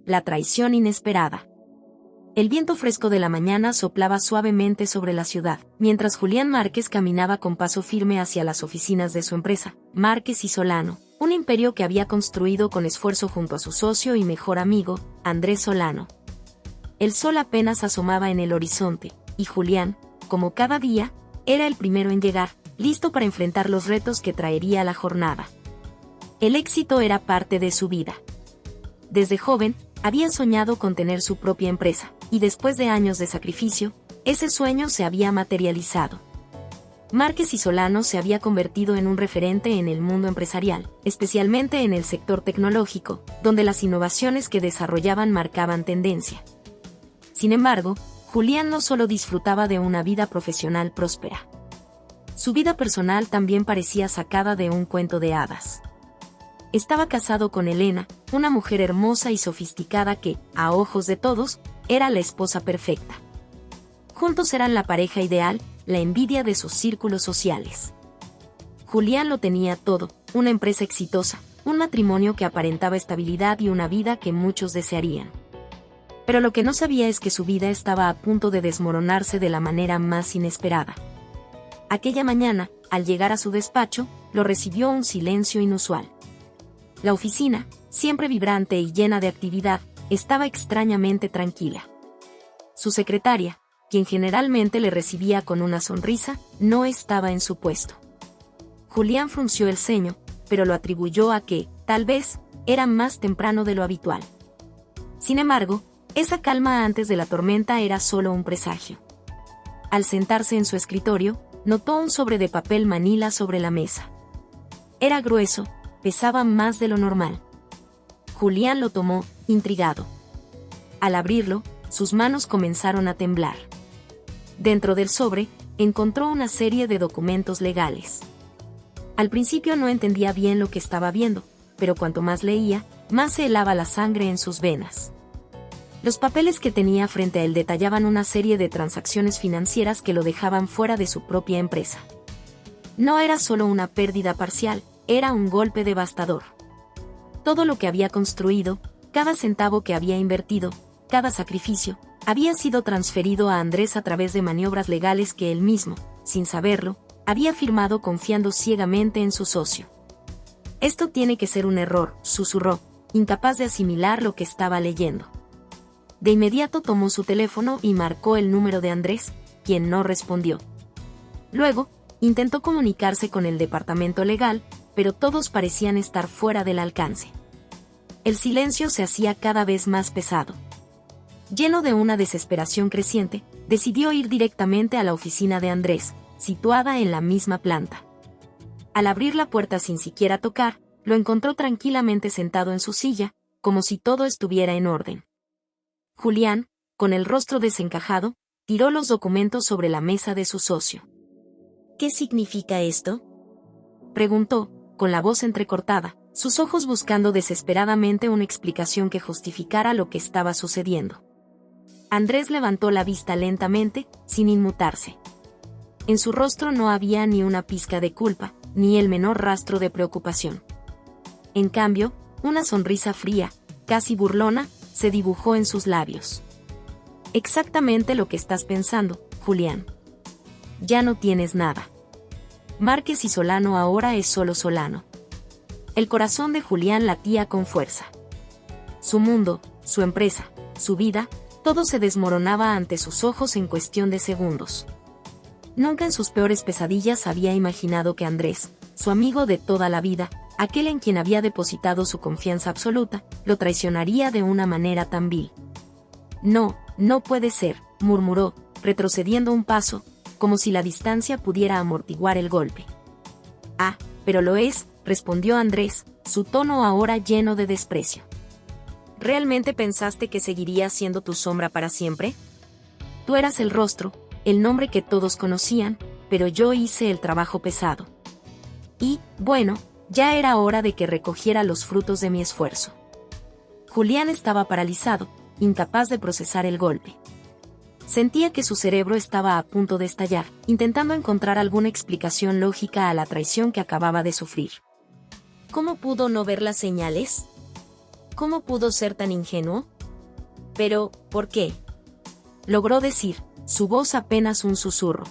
la traición inesperada. El viento fresco de la mañana soplaba suavemente sobre la ciudad, mientras Julián Márquez caminaba con paso firme hacia las oficinas de su empresa, Márquez y Solano, un imperio que había construido con esfuerzo junto a su socio y mejor amigo, Andrés Solano. El sol apenas asomaba en el horizonte, y Julián, como cada día, era el primero en llegar, listo para enfrentar los retos que traería la jornada. El éxito era parte de su vida. Desde joven, había soñado con tener su propia empresa, y después de años de sacrificio, ese sueño se había materializado. Márquez y Solano se había convertido en un referente en el mundo empresarial, especialmente en el sector tecnológico, donde las innovaciones que desarrollaban marcaban tendencia. Sin embargo, Julián no solo disfrutaba de una vida profesional próspera. Su vida personal también parecía sacada de un cuento de hadas. Estaba casado con Elena, una mujer hermosa y sofisticada que, a ojos de todos, era la esposa perfecta. Juntos eran la pareja ideal, la envidia de sus círculos sociales. Julián lo tenía todo, una empresa exitosa, un matrimonio que aparentaba estabilidad y una vida que muchos desearían. Pero lo que no sabía es que su vida estaba a punto de desmoronarse de la manera más inesperada. Aquella mañana, al llegar a su despacho, lo recibió un silencio inusual. La oficina, siempre vibrante y llena de actividad, estaba extrañamente tranquila. Su secretaria, quien generalmente le recibía con una sonrisa, no estaba en su puesto. Julián frunció el ceño, pero lo atribuyó a que, tal vez, era más temprano de lo habitual. Sin embargo, esa calma antes de la tormenta era solo un presagio. Al sentarse en su escritorio, notó un sobre de papel manila sobre la mesa. Era grueso, pesaba más de lo normal. Julián lo tomó, intrigado. Al abrirlo, sus manos comenzaron a temblar. Dentro del sobre, encontró una serie de documentos legales. Al principio no entendía bien lo que estaba viendo, pero cuanto más leía, más se helaba la sangre en sus venas. Los papeles que tenía frente a él detallaban una serie de transacciones financieras que lo dejaban fuera de su propia empresa. No era solo una pérdida parcial, era un golpe devastador. Todo lo que había construido, cada centavo que había invertido, cada sacrificio, había sido transferido a Andrés a través de maniobras legales que él mismo, sin saberlo, había firmado confiando ciegamente en su socio. Esto tiene que ser un error, susurró, incapaz de asimilar lo que estaba leyendo. De inmediato tomó su teléfono y marcó el número de Andrés, quien no respondió. Luego, intentó comunicarse con el departamento legal, pero todos parecían estar fuera del alcance. El silencio se hacía cada vez más pesado. Lleno de una desesperación creciente, decidió ir directamente a la oficina de Andrés, situada en la misma planta. Al abrir la puerta sin siquiera tocar, lo encontró tranquilamente sentado en su silla, como si todo estuviera en orden. Julián, con el rostro desencajado, tiró los documentos sobre la mesa de su socio. ¿Qué significa esto?, preguntó, con la voz entrecortada, sus ojos buscando desesperadamente una explicación que justificara lo que estaba sucediendo. Andrés levantó la vista lentamente, sin inmutarse. En su rostro no había ni una pizca de culpa, ni el menor rastro de preocupación. En cambio, una sonrisa fría, casi burlona, se dibujó en sus labios. Exactamente lo que estás pensando, Julián. Ya no tienes nada. Márquez y Solano ahora es solo Solano. El corazón de Julián latía con fuerza. Su mundo, su empresa, su vida, todo se desmoronaba ante sus ojos en cuestión de segundos. Nunca en sus peores pesadillas había imaginado que Andrés, su amigo de toda la vida, aquel en quien había depositado su confianza absoluta, lo traicionaría de una manera tan vil. No, no puede ser, murmuró, retrocediendo un paso, como si la distancia pudiera amortiguar el golpe. Ah, pero lo es, respondió Andrés, su tono ahora lleno de desprecio. ¿Realmente pensaste que seguiría siendo tu sombra para siempre? Tú eras el rostro, el nombre que todos conocían, pero yo hice el trabajo pesado. Y, bueno, ya era hora de que recogiera los frutos de mi esfuerzo. Julián estaba paralizado, incapaz de procesar el golpe. Sentía que su cerebro estaba a punto de estallar, intentando encontrar alguna explicación lógica a la traición que acababa de sufrir. ¿Cómo pudo no ver las señales? ¿Cómo pudo ser tan ingenuo? Pero, ¿por qué? Logró decir, su voz apenas un susurro.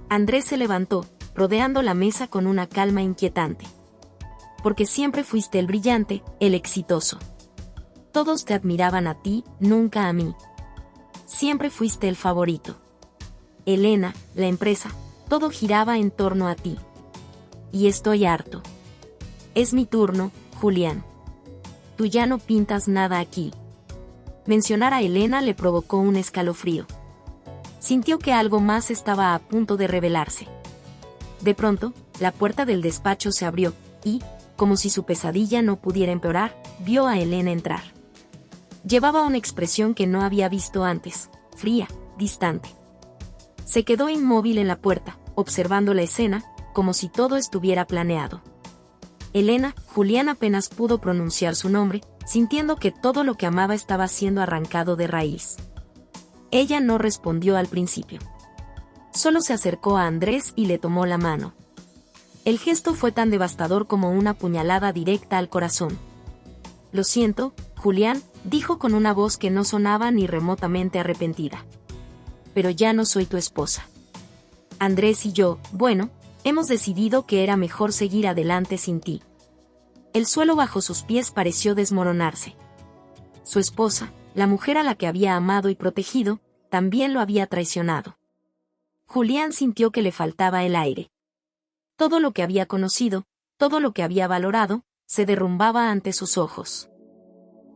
Andrés se levantó, rodeando la mesa con una calma inquietante. Porque siempre fuiste el brillante, el exitoso. Todos te admiraban a ti, nunca a mí. Siempre fuiste el favorito. Elena, la empresa, todo giraba en torno a ti. Y estoy harto. Es mi turno, Julián. Tú ya no pintas nada aquí. Mencionar a Elena le provocó un escalofrío. Sintió que algo más estaba a punto de revelarse. De pronto, la puerta del despacho se abrió, y, como si su pesadilla no pudiera empeorar, vio a Elena entrar. Llevaba una expresión que no había visto antes, fría, distante. Se quedó inmóvil en la puerta, observando la escena, como si todo estuviera planeado. Elena, Julián apenas pudo pronunciar su nombre, sintiendo que todo lo que amaba estaba siendo arrancado de raíz. Ella no respondió al principio. Solo se acercó a Andrés y le tomó la mano. El gesto fue tan devastador como una puñalada directa al corazón. Lo siento, Julián, dijo con una voz que no sonaba ni remotamente arrepentida. Pero ya no soy tu esposa. Andrés y yo, bueno, hemos decidido que era mejor seguir adelante sin ti. El suelo bajo sus pies pareció desmoronarse. Su esposa, la mujer a la que había amado y protegido, también lo había traicionado. Julián sintió que le faltaba el aire. Todo lo que había conocido, todo lo que había valorado, se derrumbaba ante sus ojos.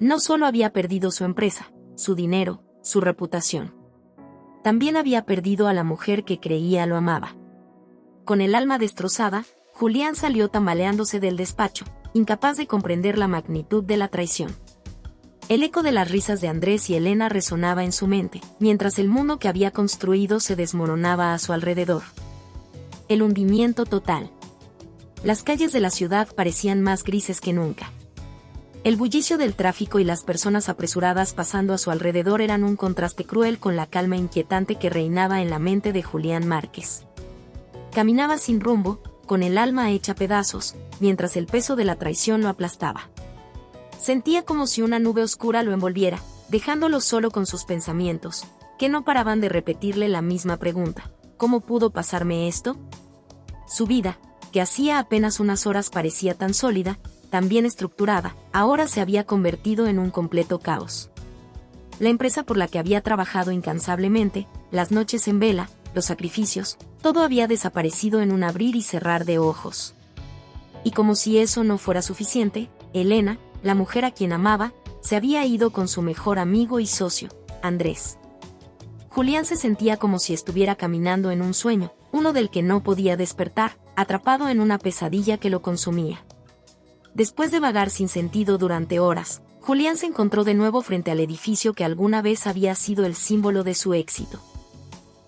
No solo había perdido su empresa, su dinero, su reputación. También había perdido a la mujer que creía lo amaba. Con el alma destrozada, Julián salió tambaleándose del despacho, incapaz de comprender la magnitud de la traición. El eco de las risas de Andrés y Elena resonaba en su mente, mientras el mundo que había construido se desmoronaba a su alrededor. El hundimiento total. Las calles de la ciudad parecían más grises que nunca. El bullicio del tráfico y las personas apresuradas pasando a su alrededor eran un contraste cruel con la calma inquietante que reinaba en la mente de Julián Márquez. Caminaba sin rumbo, con el alma hecha pedazos, mientras el peso de la traición lo aplastaba. Sentía como si una nube oscura lo envolviera, dejándolo solo con sus pensamientos, que no paraban de repetirle la misma pregunta: ¿cómo pudo pasarme esto? Su vida, que hacía apenas unas horas parecía tan sólida, tan bien estructurada, ahora se había convertido en un completo caos. La empresa por la que había trabajado incansablemente, las noches en vela, los sacrificios, todo había desaparecido en un abrir y cerrar de ojos. Y como si eso no fuera suficiente, Elena, la mujer a quien amaba, se había ido con su mejor amigo y socio, Andrés. Julián se sentía como si estuviera caminando en un sueño, uno del que no podía despertar, atrapado en una pesadilla que lo consumía. Después de vagar sin sentido durante horas, Julián se encontró de nuevo frente al edificio que alguna vez había sido el símbolo de su éxito.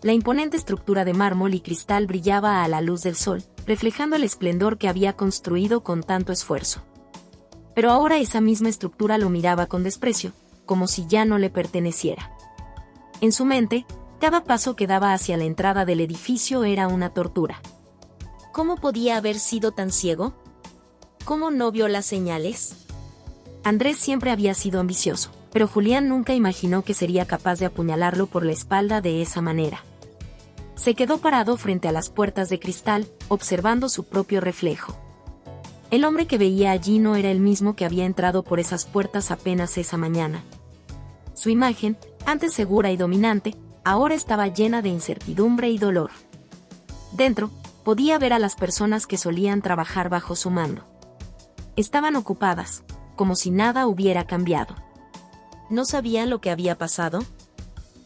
La imponente estructura de mármol y cristal brillaba a la luz del sol, reflejando el esplendor que había construido con tanto esfuerzo. Pero ahora esa misma estructura lo miraba con desprecio, como si ya no le perteneciera. En su mente, cada paso que daba hacia la entrada del edificio era una tortura. ¿Cómo podía haber sido tan ciego? ¿Cómo no vio las señales? Andrés siempre había sido ambicioso, pero Julián nunca imaginó que sería capaz de apuñalarlo por la espalda de esa manera. Se quedó parado frente a las puertas de cristal, observando su propio reflejo. El hombre que veía allí no era el mismo que había entrado por esas puertas apenas esa mañana. Su imagen, antes segura y dominante, ahora estaba llena de incertidumbre y dolor. Dentro, podía ver a las personas que solían trabajar bajo su mando. Estaban ocupadas, como si nada hubiera cambiado. ¿No sabían lo que había pasado?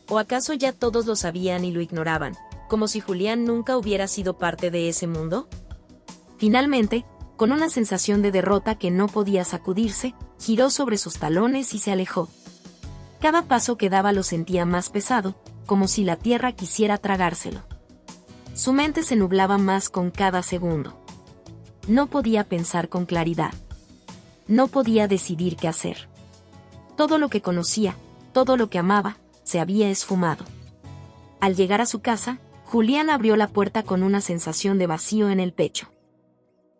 ¿O acaso ya todos lo sabían y lo ignoraban, como si Julián nunca hubiera sido parte de ese mundo? Finalmente, con una sensación de derrota que no podía sacudirse, giró sobre sus talones y se alejó. Cada paso que daba lo sentía más pesado, como si la tierra quisiera tragárselo. Su mente se nublaba más con cada segundo. No podía pensar con claridad. No podía decidir qué hacer. Todo lo que conocía, todo lo que amaba, se había esfumado. Al llegar a su casa, Julián abrió la puerta con una sensación de vacío en el pecho.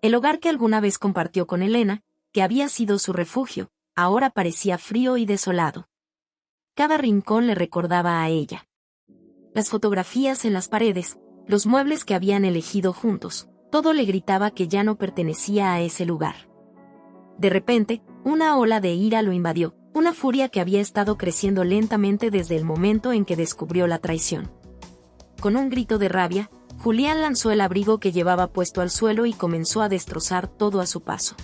El hogar que alguna vez compartió con Elena, que había sido su refugio, ahora parecía frío y desolado. Cada rincón le recordaba a ella. Las fotografías en las paredes, los muebles que habían elegido juntos, todo le gritaba que ya no pertenecía a ese lugar. De repente, una ola de ira lo invadió, una furia que había estado creciendo lentamente desde el momento en que descubrió la traición. Con un grito de rabia, Julián lanzó el abrigo que llevaba puesto al suelo y comenzó a destrozar todo a su paso.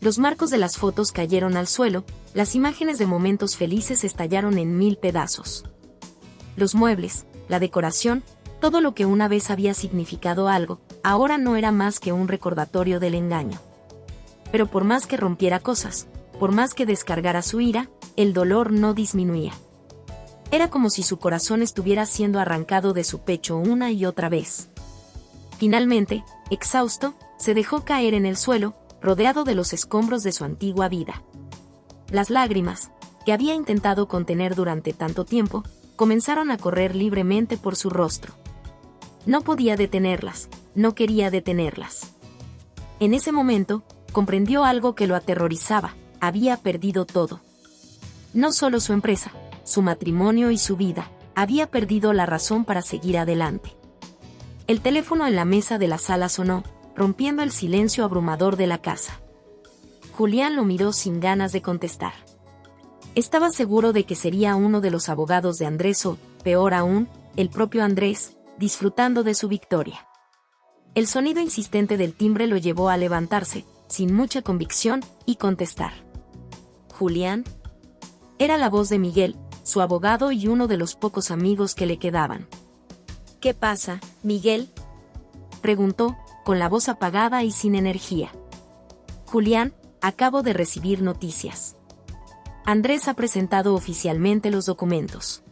Los marcos de las fotos cayeron al suelo, las imágenes de momentos felices estallaron en 1000 pedazos. Los muebles, la decoración, todo lo que una vez había significado algo, ahora no era más que un recordatorio del engaño. Pero por más que rompiera cosas, por más que descargara su ira, el dolor no disminuía. Era como si su corazón estuviera siendo arrancado de su pecho una y otra vez. Finalmente, exhausto, se dejó caer en el suelo, rodeado de los escombros de su antigua vida. Las lágrimas, que había intentado contener durante tanto tiempo, comenzaron a correr libremente por su rostro. No podía detenerlas, no quería detenerlas. En ese momento, comprendió algo que lo aterrorizaba: había perdido todo. No solo su empresa, su matrimonio y su vida, había perdido la razón para seguir adelante. El teléfono en la mesa de la sala sonó, rompiendo el silencio abrumador de la casa. Julián lo miró sin ganas de contestar. Estaba seguro de que sería uno de los abogados de Andrés o, peor aún, el propio Andrés, disfrutando de su victoria. El sonido insistente del timbre lo llevó a levantarse, sin mucha convicción, y contestar. «¿Julián?» Era la voz de Miguel, su abogado y uno de los pocos amigos que le quedaban. «¿Qué pasa, Miguel?», preguntó, con la voz apagada y sin energía. «Julián, acabo de recibir noticias. Andrés ha presentado oficialmente los documentos.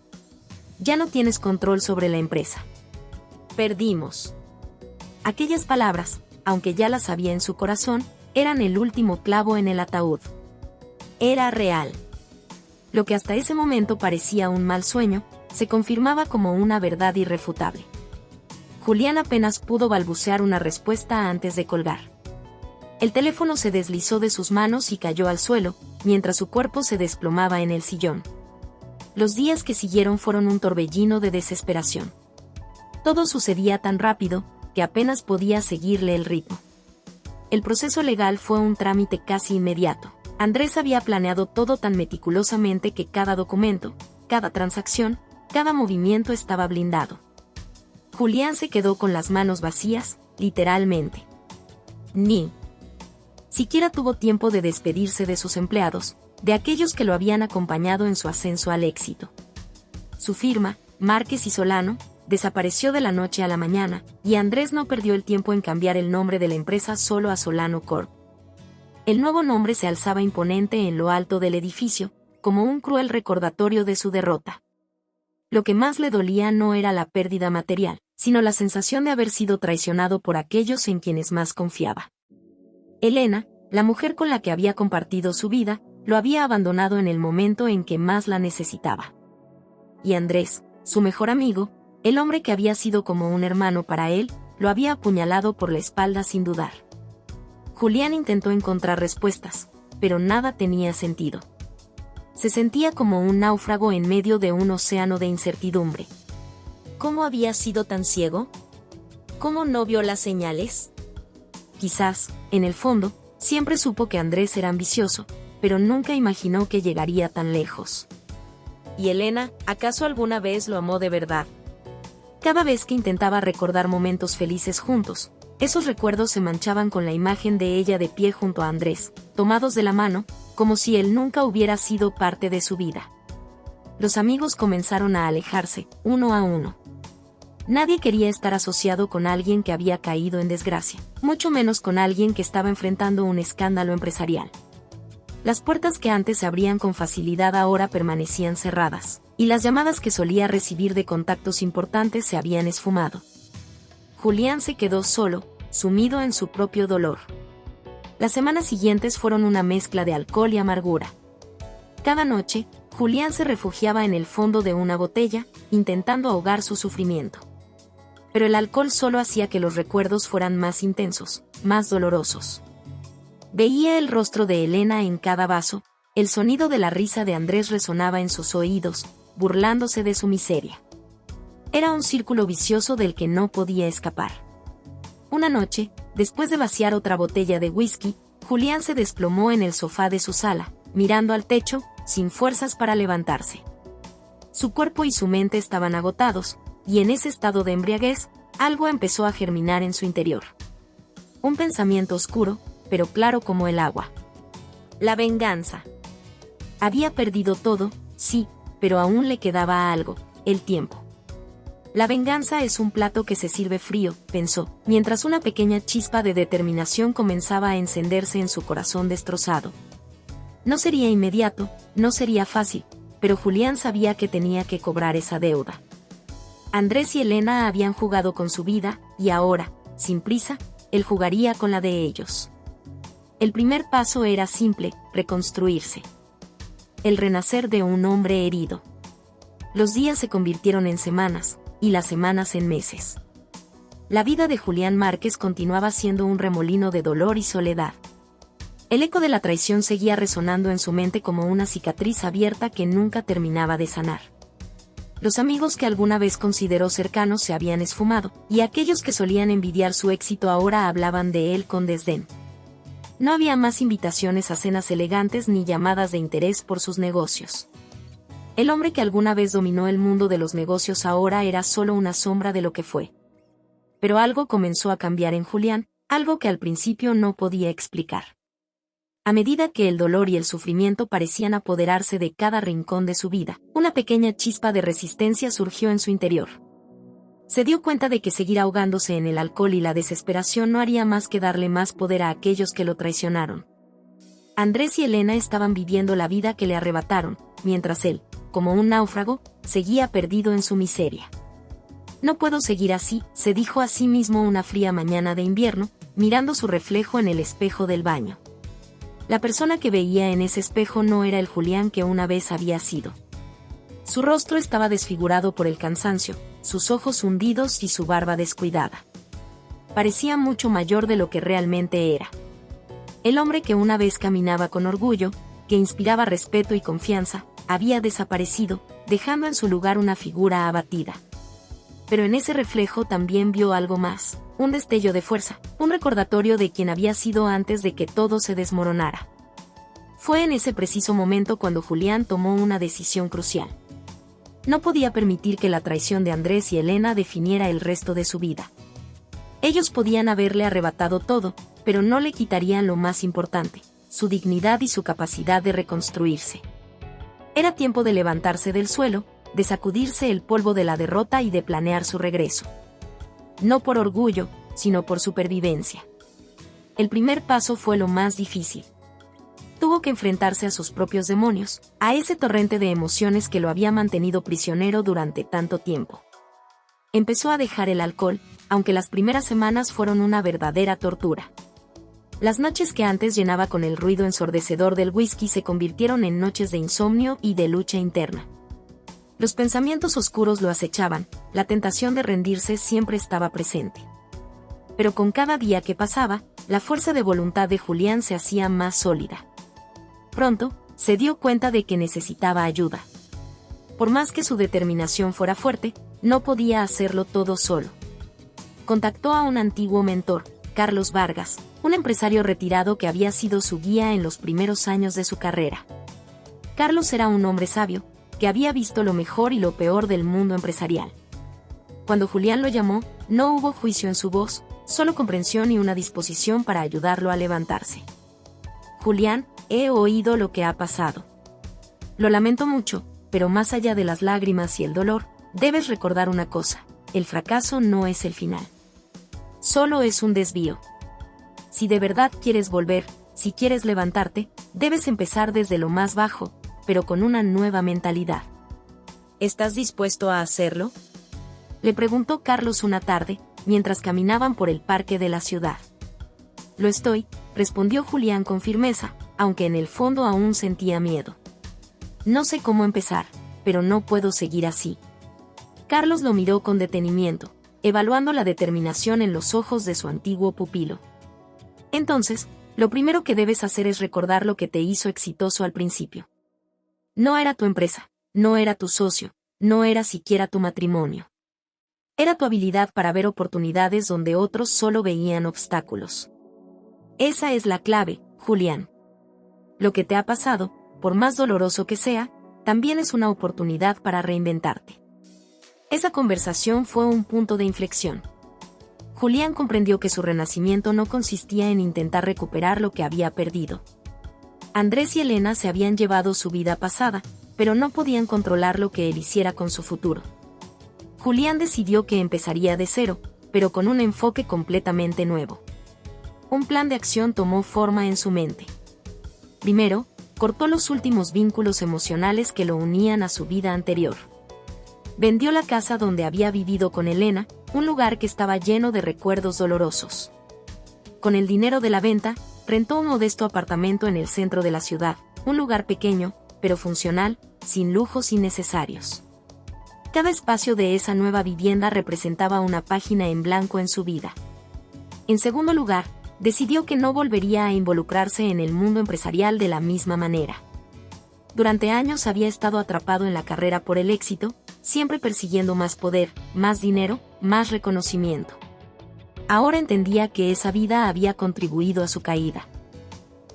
Ya no tienes control sobre la empresa. Perdimos». Aquellas palabras, aunque ya las sabía en su corazón, eran el último clavo en el ataúd. Era real. Lo que hasta ese momento parecía un mal sueño, se confirmaba como una verdad irrefutable. Julián apenas pudo balbucear una respuesta antes de colgar. El teléfono se deslizó de sus manos y cayó al suelo, mientras su cuerpo se desplomaba en el sillón. Los días que siguieron fueron un torbellino de desesperación. Todo sucedía tan rápido, que apenas podía seguirle el ritmo. El proceso legal fue un trámite casi inmediato. Andrés había planeado todo tan meticulosamente que cada documento, cada transacción, cada movimiento estaba blindado. Julián se quedó con las manos vacías, literalmente. Ni siquiera tuvo tiempo de despedirse de sus empleados, de aquellos que lo habían acompañado en su ascenso al éxito. Su firma, Márquez y Solano, desapareció de la noche a la mañana, y Andrés no perdió el tiempo en cambiar el nombre de la empresa solo a Solano Corp. El nuevo nombre se alzaba imponente en lo alto del edificio, como un cruel recordatorio de su derrota. Lo que más le dolía no era la pérdida material, sino la sensación de haber sido traicionado por aquellos en quienes más confiaba. Elena, la mujer con la que había compartido su vida, lo había abandonado en el momento en que más la necesitaba. Y Andrés, su mejor amigo, el hombre que había sido como un hermano para él, lo había apuñalado por la espalda sin dudar. Julián intentó encontrar respuestas, pero nada tenía sentido. Se sentía como un náufrago en medio de un océano de incertidumbre. ¿Cómo había sido tan ciego? ¿Cómo no vio las señales? Quizás, en el fondo, siempre supo que Andrés era ambicioso, pero nunca imaginó que llegaría tan lejos. ¿Y Elena, acaso alguna vez lo amó de verdad? Cada vez que intentaba recordar momentos felices juntos, esos recuerdos se manchaban con la imagen de ella de pie junto a Andrés, tomados de la mano, como si él nunca hubiera sido parte de su vida. Los amigos comenzaron a alejarse, uno a uno. Nadie quería estar asociado con alguien que había caído en desgracia, mucho menos con alguien que estaba enfrentando un escándalo empresarial. Las puertas que antes se abrían con facilidad ahora permanecían cerradas, y las llamadas que solía recibir de contactos importantes se habían esfumado. Julián se quedó solo, sumido en su propio dolor. Las semanas siguientes fueron una mezcla de alcohol y amargura. Cada noche, Julián se refugiaba en el fondo de una botella, intentando ahogar su sufrimiento. Pero el alcohol solo hacía que los recuerdos fueran más intensos, más dolorosos. Veía el rostro de Elena en cada vaso, El sonido de la risa de Andrés resonaba en sus oídos, burlándose de su miseria. Era un círculo vicioso del que no podía escapar. Una noche, después de vaciar otra botella de whisky, Julián se desplomó en el sofá de su sala, mirando al techo, sin fuerzas para levantarse. Su cuerpo y su mente estaban agotados, y en ese estado de embriaguez, algo empezó a germinar en su interior. Un pensamiento oscuro, pero claro como el agua. La venganza. Había perdido todo, sí, pero aún le quedaba algo, el tiempo. La venganza es un plato que se sirve frío, pensó, mientras una pequeña chispa de determinación comenzaba a encenderse en su corazón destrozado. No sería inmediato, no sería fácil, pero Julián sabía que tenía que cobrar esa deuda. Andrés y Elena habían jugado con su vida, y ahora, sin prisa, él jugaría con la de ellos. El primer paso era simple, reconstruirse. El renacer de un hombre herido. Los días se convirtieron en semanas, y las semanas en meses. La vida de Julián Márquez continuaba siendo un remolino de dolor y soledad. El eco de la traición seguía resonando en su mente como una cicatriz abierta que nunca terminaba de sanar. Los amigos que alguna vez consideró cercanos se habían esfumado, y aquellos que solían envidiar su éxito ahora hablaban de él con desdén. No había más invitaciones a cenas elegantes ni llamadas de interés por sus negocios. El hombre que alguna vez dominó el mundo de los negocios ahora era solo una sombra de lo que fue. Pero algo comenzó a cambiar en Julián, algo que al principio no podía explicar. A medida que el dolor y el sufrimiento parecían apoderarse de cada rincón de su vida, una pequeña chispa de resistencia surgió en su interior. Se dio cuenta de que seguir ahogándose en el alcohol y la desesperación no haría más que darle más poder a aquellos que lo traicionaron. Andrés y Elena estaban viviendo la vida que le arrebataron, mientras él, como un náufrago, seguía perdido en su miseria. No puedo seguir así, se dijo a sí mismo una fría mañana de invierno, mirando su reflejo en el espejo del baño. La persona que veía en ese espejo no era el Julián que una vez había sido. Su rostro estaba desfigurado por el cansancio, sus ojos hundidos y su barba descuidada. Parecía mucho mayor de lo que realmente era. El hombre que una vez caminaba con orgullo, que inspiraba respeto y confianza, había desaparecido, dejando en su lugar una figura abatida. Pero en ese reflejo también vio algo más, un destello de fuerza, un recordatorio de quien había sido antes de que todo se desmoronara. Fue en ese preciso momento cuando Julián tomó una decisión crucial. No podía permitir que la traición de Andrés y Elena definiera el resto de su vida. Ellos podían haberle arrebatado todo, pero no le quitarían lo más importante, su dignidad y su capacidad de reconstruirse. Era tiempo de levantarse del suelo, de sacudirse el polvo de la derrota y de planear su regreso. No por orgullo, sino por supervivencia. El primer paso fue lo más difícil. Tuvo que enfrentarse a sus propios demonios, a ese torrente de emociones que lo había mantenido prisionero durante tanto tiempo. Empezó a dejar el alcohol, aunque las primeras semanas fueron una verdadera tortura. Las noches que antes llenaba con el ruido ensordecedor del whisky se convirtieron en noches de insomnio y de lucha interna. Los pensamientos oscuros lo acechaban, la tentación de rendirse siempre estaba presente. Pero con cada día que pasaba, la fuerza de voluntad de Julián se hacía más sólida. Pronto, se dio cuenta de que necesitaba ayuda. Por más que su determinación fuera fuerte, no podía hacerlo todo solo. Contactó a un antiguo mentor, Carlos Vargas, un empresario retirado que había sido su guía en los primeros años de su carrera. Carlos era un hombre sabio, que había visto lo mejor y lo peor del mundo empresarial. Cuando Julián lo llamó, no hubo juicio en su voz, solo comprensión y una disposición para ayudarlo a levantarse. Julián, he oído lo que ha pasado. Lo lamento mucho, pero más allá de las lágrimas y el dolor, debes recordar una cosa, el fracaso no es el final. Solo es un desvío. Si de verdad quieres volver, si quieres levantarte, debes empezar desde lo más bajo, pero con una nueva mentalidad. ¿Estás dispuesto a hacerlo?, le preguntó Carlos una tarde, mientras caminaban por el parque de la ciudad. Lo estoy, respondió Julián con firmeza, aunque en el fondo aún sentía miedo. No sé cómo empezar, pero no puedo seguir así. Carlos lo miró con detenimiento, evaluando la determinación en los ojos de su antiguo pupilo. Entonces, lo primero que debes hacer es recordar lo que te hizo exitoso al principio. No era tu empresa, no era tu socio, no era siquiera tu matrimonio. Era tu habilidad para ver oportunidades donde otros solo veían obstáculos. Esa es la clave, Julián. Lo que te ha pasado, por más doloroso que sea, también es una oportunidad para reinventarte. Esa conversación fue un punto de inflexión. Julián comprendió que su renacimiento no consistía en intentar recuperar lo que había perdido. Andrés y Elena se habían llevado su vida pasada, pero no podían controlar lo que él hiciera con su futuro. Julián decidió que empezaría de cero, pero con un enfoque completamente nuevo. Un plan de acción tomó forma en su mente. Primero, cortó los últimos vínculos emocionales que lo unían a su vida anterior. Vendió la casa donde había vivido con Elena, un lugar que estaba lleno de recuerdos dolorosos. Con el dinero de la venta, rentó un modesto apartamento en el centro de la ciudad, un lugar pequeño, pero funcional, sin lujos innecesarios. Cada espacio de esa nueva vivienda representaba una página en blanco en su vida. En segundo lugar, decidió que no volvería a involucrarse en el mundo empresarial de la misma manera. Durante años había estado atrapado en la carrera por el éxito, siempre persiguiendo más poder, más dinero, más reconocimiento. Ahora entendía que esa vida había contribuido a su caída.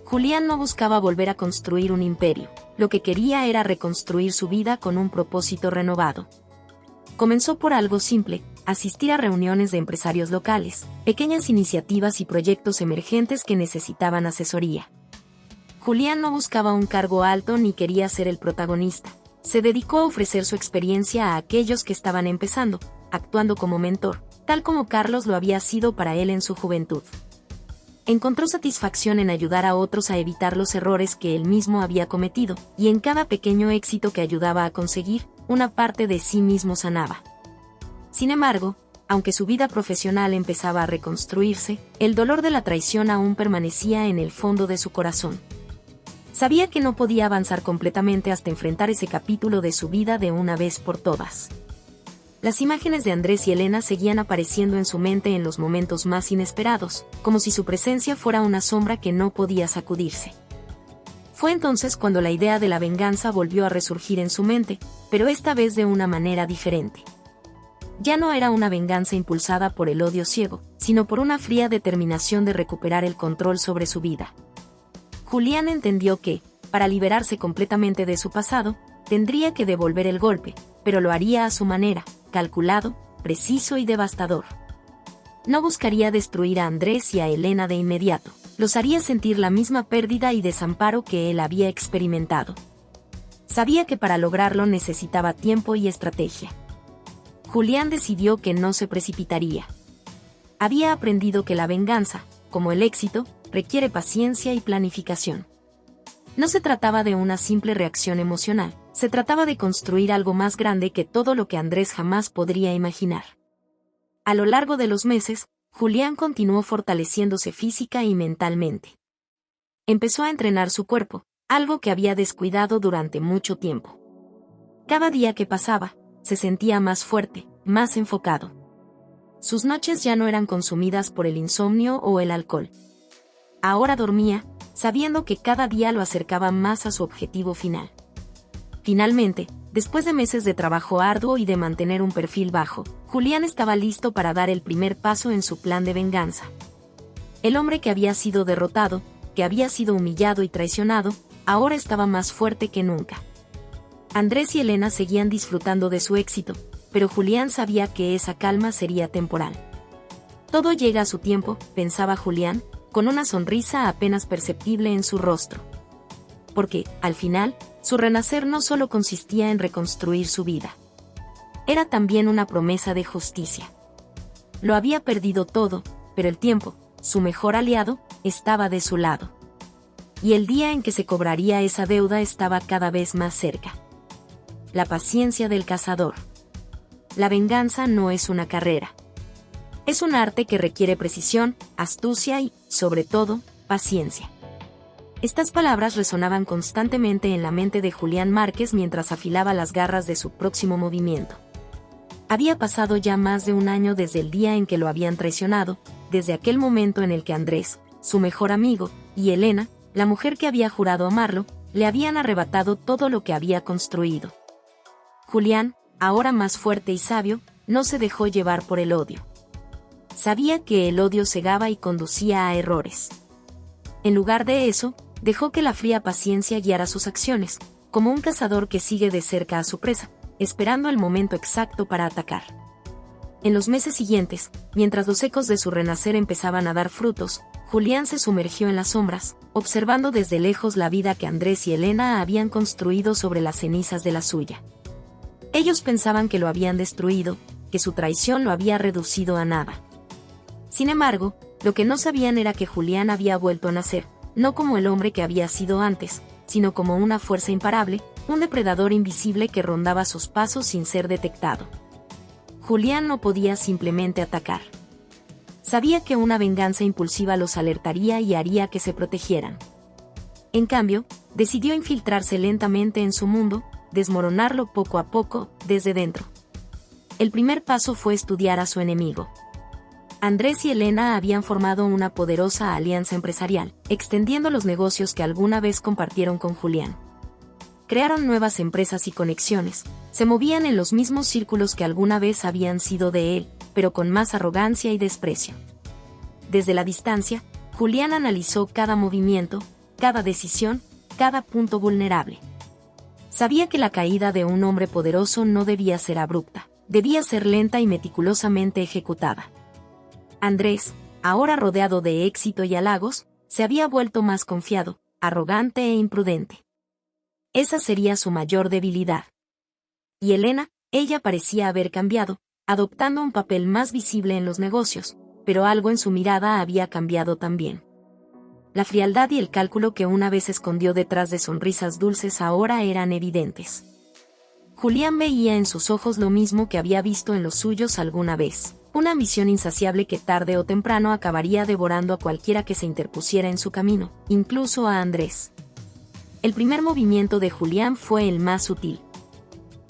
Julián no buscaba volver a construir un imperio, lo que quería era reconstruir su vida con un propósito renovado. Comenzó por algo simple, asistir a reuniones de empresarios locales, pequeñas iniciativas y proyectos emergentes que necesitaban asesoría. Julián no buscaba un cargo alto ni quería ser el protagonista. Se dedicó a ofrecer su experiencia a aquellos que estaban empezando, actuando como mentor, tal como Carlos lo había sido para él en su juventud. Encontró satisfacción en ayudar a otros a evitar los errores que él mismo había cometido, y en cada pequeño éxito que ayudaba a conseguir, una parte de sí mismo sanaba. Sin embargo, aunque su vida profesional empezaba a reconstruirse, el dolor de la traición aún permanecía en el fondo de su corazón. Sabía que no podía avanzar completamente hasta enfrentar ese capítulo de su vida de una vez por todas. Las imágenes de Andrés y Elena seguían apareciendo en su mente en los momentos más inesperados, como si su presencia fuera una sombra que no podía sacudirse. Fue entonces cuando la idea de la venganza volvió a resurgir en su mente, pero esta vez de una manera diferente. Ya no era una venganza impulsada por el odio ciego, sino por una fría determinación de recuperar el control sobre su vida. Julián entendió que, para liberarse completamente de su pasado, tendría que devolver el golpe, pero lo haría a su manera, calculado, preciso y devastador. No buscaría destruir a Andrés y a Elena de inmediato, los haría sentir la misma pérdida y desamparo que él había experimentado. Sabía que para lograrlo necesitaba tiempo y estrategia. Julián decidió que no se precipitaría. Había aprendido que la venganza, como el éxito, requiere paciencia y planificación. No se trataba de una simple reacción emocional, se trataba de construir algo más grande que todo lo que Andrés jamás podría imaginar. A lo largo de los meses, Julián continuó fortaleciéndose física y mentalmente. Empezó a entrenar su cuerpo, algo que había descuidado durante mucho tiempo. Cada día que pasaba, se sentía más fuerte, más enfocado. Sus noches ya no eran consumidas por el insomnio o el alcohol. Ahora dormía, sabiendo que cada día lo acercaba más a su objetivo final. Finalmente, después de meses de trabajo arduo y de mantener un perfil bajo, Julián estaba listo para dar el primer paso en su plan de venganza. El hombre que había sido derrotado, que había sido humillado y traicionado, ahora estaba más fuerte que nunca. Andrés y Elena seguían disfrutando de su éxito, pero Julián sabía que esa calma sería temporal. Todo llega a su tiempo, pensaba Julián, con una sonrisa apenas perceptible en su rostro. Porque, al final, su renacer no solo consistía en reconstruir su vida. Era también una promesa de justicia. Lo había perdido todo, pero el tiempo, su mejor aliado, estaba de su lado. Y el día en que se cobraría esa deuda estaba cada vez más cerca. La paciencia del cazador. La venganza no es una carrera. Es un arte que requiere precisión, astucia y, sobre todo, paciencia. Estas palabras resonaban constantemente en la mente de Julián Márquez mientras afilaba las garras de su próximo movimiento. Había pasado ya más de un año desde el día en que lo habían traicionado, desde aquel momento en el que Andrés, su mejor amigo, y Elena, la mujer que había jurado amarlo, le habían arrebatado todo lo que había construido. Julián, ahora más fuerte y sabio, no se dejó llevar por el odio. Sabía que el odio cegaba y conducía a errores. En lugar de eso, dejó que la fría paciencia guiara sus acciones, como un cazador que sigue de cerca a su presa, esperando el momento exacto para atacar. En los meses siguientes, mientras los ecos de su renacer empezaban a dar frutos, Julián se sumergió en las sombras, observando desde lejos la vida que Andrés y Elena habían construido sobre las cenizas de la suya. Ellos pensaban que lo habían destruido, que su traición lo había reducido a nada. Sin embargo, lo que no sabían era que Julián había vuelto a nacer, no como el hombre que había sido antes, sino como una fuerza imparable, un depredador invisible que rondaba sus pasos sin ser detectado. Julián no podía simplemente atacar. Sabía que una venganza impulsiva los alertaría y haría que se protegieran. En cambio, decidió infiltrarse lentamente en su mundo, desmoronarlo poco a poco, desde dentro. El primer paso fue estudiar a su enemigo. Andrés y Elena habían formado una poderosa alianza empresarial, extendiendo los negocios que alguna vez compartieron con Julián. Crearon nuevas empresas y conexiones, se movían en los mismos círculos que alguna vez habían sido de él, pero con más arrogancia y desprecio. Desde la distancia, Julián analizó cada movimiento, cada decisión, cada punto vulnerable. Sabía que la caída de un hombre poderoso no debía ser abrupta, debía ser lenta y meticulosamente ejecutada. Andrés, ahora rodeado de éxito y halagos, se había vuelto más confiado, arrogante e imprudente. Esa sería su mayor debilidad. Y Elena, ella parecía haber cambiado, adoptando un papel más visible en los negocios, pero algo en su mirada había cambiado también. La frialdad y el cálculo que una vez escondió detrás de sonrisas dulces ahora eran evidentes. Julián veía en sus ojos lo mismo que había visto en los suyos alguna vez, una ambición insaciable que tarde o temprano acabaría devorando a cualquiera que se interpusiera en su camino, incluso a Andrés. El primer movimiento de Julián fue el más sutil.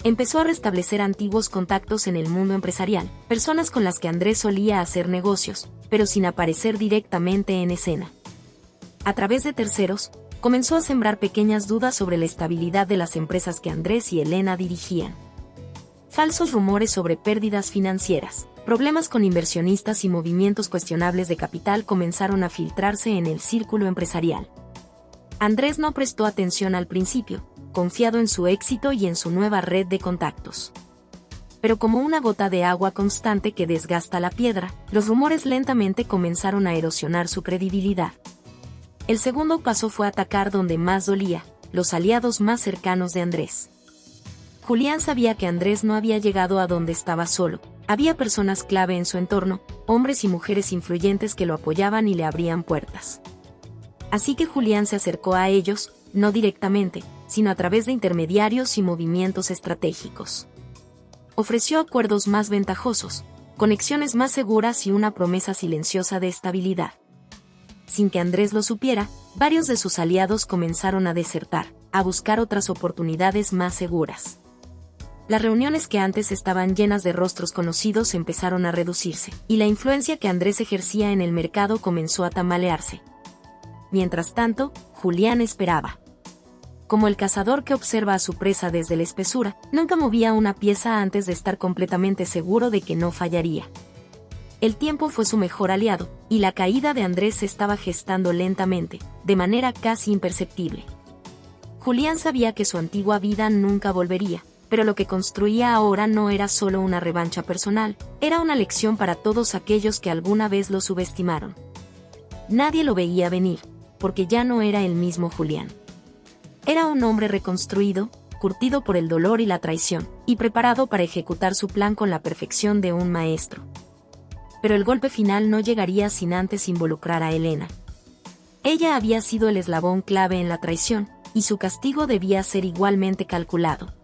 Empezó a restablecer antiguos contactos en el mundo empresarial, personas con las que Andrés solía hacer negocios, pero sin aparecer directamente en escena. A través de terceros, comenzó a sembrar pequeñas dudas sobre la estabilidad de las empresas que Andrés y Elena dirigían. Falsos rumores sobre pérdidas financieras, problemas con inversionistas y movimientos cuestionables de capital comenzaron a filtrarse en el círculo empresarial. Andrés no prestó atención al principio, confiado en su éxito y en su nueva red de contactos. Pero como una gota de agua constante que desgasta la piedra, los rumores lentamente comenzaron a erosionar su credibilidad. El segundo paso fue atacar donde más dolía, los aliados más cercanos de Andrés. Julián sabía que Andrés no había llegado a donde estaba solo, había personas clave en su entorno, hombres y mujeres influyentes que lo apoyaban y le abrían puertas. Así que Julián se acercó a ellos, no directamente, sino a través de intermediarios y movimientos estratégicos. Ofreció acuerdos más ventajosos, conexiones más seguras y una promesa silenciosa de estabilidad. Sin que Andrés lo supiera, varios de sus aliados comenzaron a desertar, a buscar otras oportunidades más seguras. Las reuniones que antes estaban llenas de rostros conocidos empezaron a reducirse, y la influencia que Andrés ejercía en el mercado comenzó a tambalearse. Mientras tanto, Julián esperaba. Como el cazador que observa a su presa desde la espesura, nunca movía una pieza antes de estar completamente seguro de que no fallaría. El tiempo fue su mejor aliado, y la caída de Andrés se estaba gestando lentamente, de manera casi imperceptible. Julián sabía que su antigua vida nunca volvería, pero lo que construía ahora no era solo una revancha personal, era una lección para todos aquellos que alguna vez lo subestimaron. Nadie lo veía venir, porque ya no era el mismo Julián. Era un hombre reconstruido, curtido por el dolor y la traición, y preparado para ejecutar su plan con la perfección de un maestro. Pero el golpe final no llegaría sin antes involucrar a Elena. Ella había sido el eslabón clave en la traición, y su castigo debía ser igualmente calculado.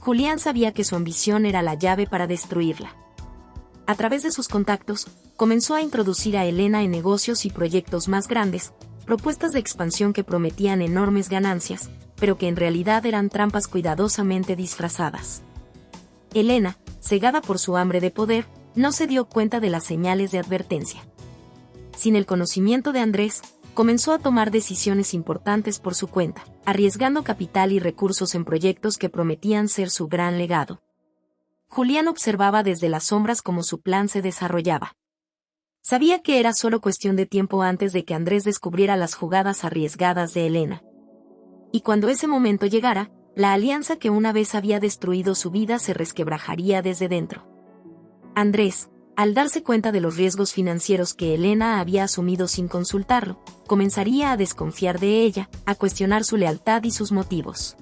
Julián sabía que su ambición era la llave para destruirla. A través de sus contactos, comenzó a introducir a Elena en negocios y proyectos más grandes, propuestas de expansión que prometían enormes ganancias, pero que en realidad eran trampas cuidadosamente disfrazadas. Elena, cegada por su hambre de poder, no se dio cuenta de las señales de advertencia. sin el conocimiento de Andrés, comenzó a tomar decisiones importantes por su cuenta, arriesgando capital y recursos en proyectos que prometían ser su gran legado. Julián observaba desde las sombras cómo su plan se desarrollaba. Sabía que era solo cuestión de tiempo antes de que Andrés descubriera las jugadas arriesgadas de Elena. Y cuando ese momento llegara, la alianza que una vez había destruido su vida se resquebrajaría desde dentro. Andrés, al darse cuenta de los riesgos financieros que Elena había asumido sin consultarlo, comenzaría a desconfiar de ella, a cuestionar su lealtad y sus motivos.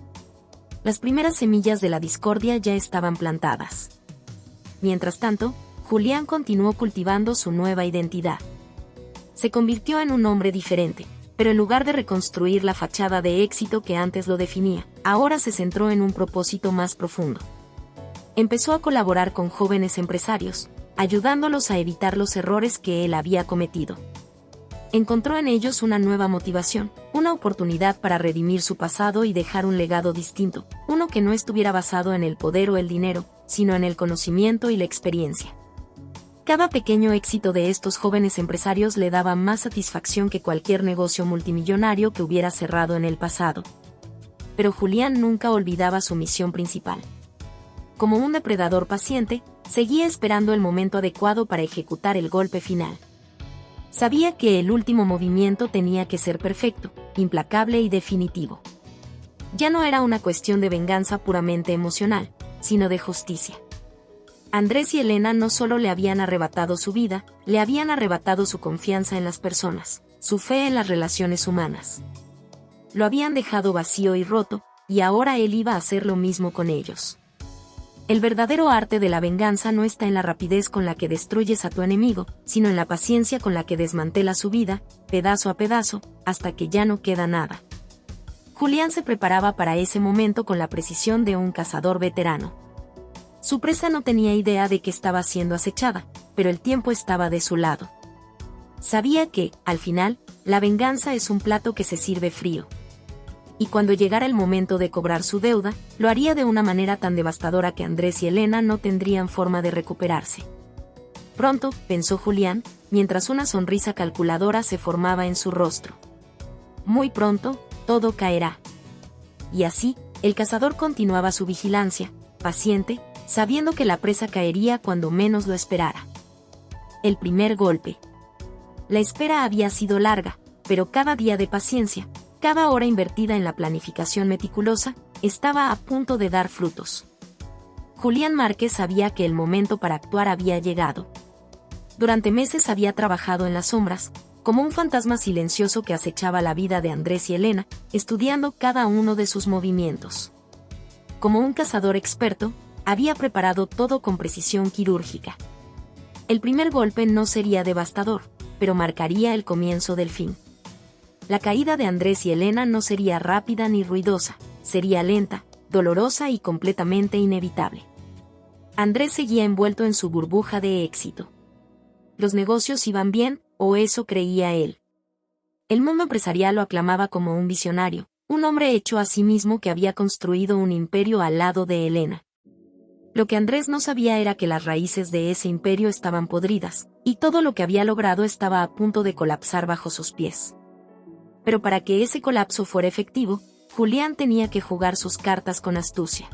Las primeras semillas de la discordia ya estaban plantadas. Mientras tanto, Julián continuó cultivando su nueva identidad. Se convirtió en un hombre diferente, pero en lugar de reconstruir la fachada de éxito que antes lo definía, ahora se centró en un propósito más profundo. Empezó a colaborar con jóvenes empresarios, ayudándolos a evitar los errores que él había cometido. Encontró en ellos una nueva motivación, una oportunidad para redimir su pasado y dejar un legado distinto, uno que no estuviera basado en el poder o el dinero, sino en el conocimiento y la experiencia. Cada pequeño éxito de estos jóvenes empresarios le daba más satisfacción que cualquier negocio multimillonario que hubiera cerrado en el pasado. Pero Julián nunca olvidaba su misión principal. Como un depredador paciente, seguía esperando el momento adecuado para ejecutar el golpe final. Sabía que el último movimiento tenía que ser perfecto, implacable y definitivo. Ya no era una cuestión de venganza puramente emocional, sino de justicia. Andrés y Elena no solo le habían arrebatado su vida, le habían arrebatado su confianza en las personas, su fe en las relaciones humanas. Lo habían dejado vacío y roto, y ahora él iba a hacer lo mismo con ellos. El verdadero arte de la venganza no está en la rapidez con la que destruyes a tu enemigo, sino en la paciencia con la que desmantelas su vida, pedazo a pedazo, hasta que ya no queda nada. Julián se preparaba para ese momento con la precisión de un cazador veterano. Su presa no tenía idea de que estaba siendo acechada, pero el tiempo estaba de su lado. Sabía que, al final, la venganza es un plato que se sirve frío. Y cuando llegara el momento de cobrar su deuda, lo haría de una manera tan devastadora que Andrés y Elena no tendrían forma de recuperarse. Pronto, pensó Julián, mientras una sonrisa calculadora se formaba en su rostro. Muy pronto, todo caerá. Y así, el cazador continuaba su vigilancia, paciente, sabiendo que la presa caería cuando menos lo esperara. El primer golpe. La espera había sido larga, pero cada día de paciencia, cada hora invertida en la planificación meticulosa, estaba a punto de dar frutos. Julián Márquez sabía que el momento para actuar había llegado. Durante meses había trabajado en las sombras, como un fantasma silencioso que acechaba la vida de Andrés y Elena, estudiando cada uno de sus movimientos. Como un cazador experto, había preparado todo con precisión quirúrgica. El primer golpe no sería devastador, pero marcaría el comienzo del fin. La caída de Andrés y Elena no sería rápida ni ruidosa, sería lenta, dolorosa y completamente inevitable. Andrés seguía envuelto en su burbuja de éxito. Los negocios iban bien, o eso creía él. El mundo empresarial lo aclamaba como un visionario, un hombre hecho a sí mismo que había construido un imperio al lado de Elena. Lo que Andrés no sabía era que las raíces de ese imperio estaban podridas, y todo lo que había logrado estaba a punto de colapsar bajo sus pies. Pero para que ese colapso fuera efectivo, Julián tenía que jugar sus cartas con astucia.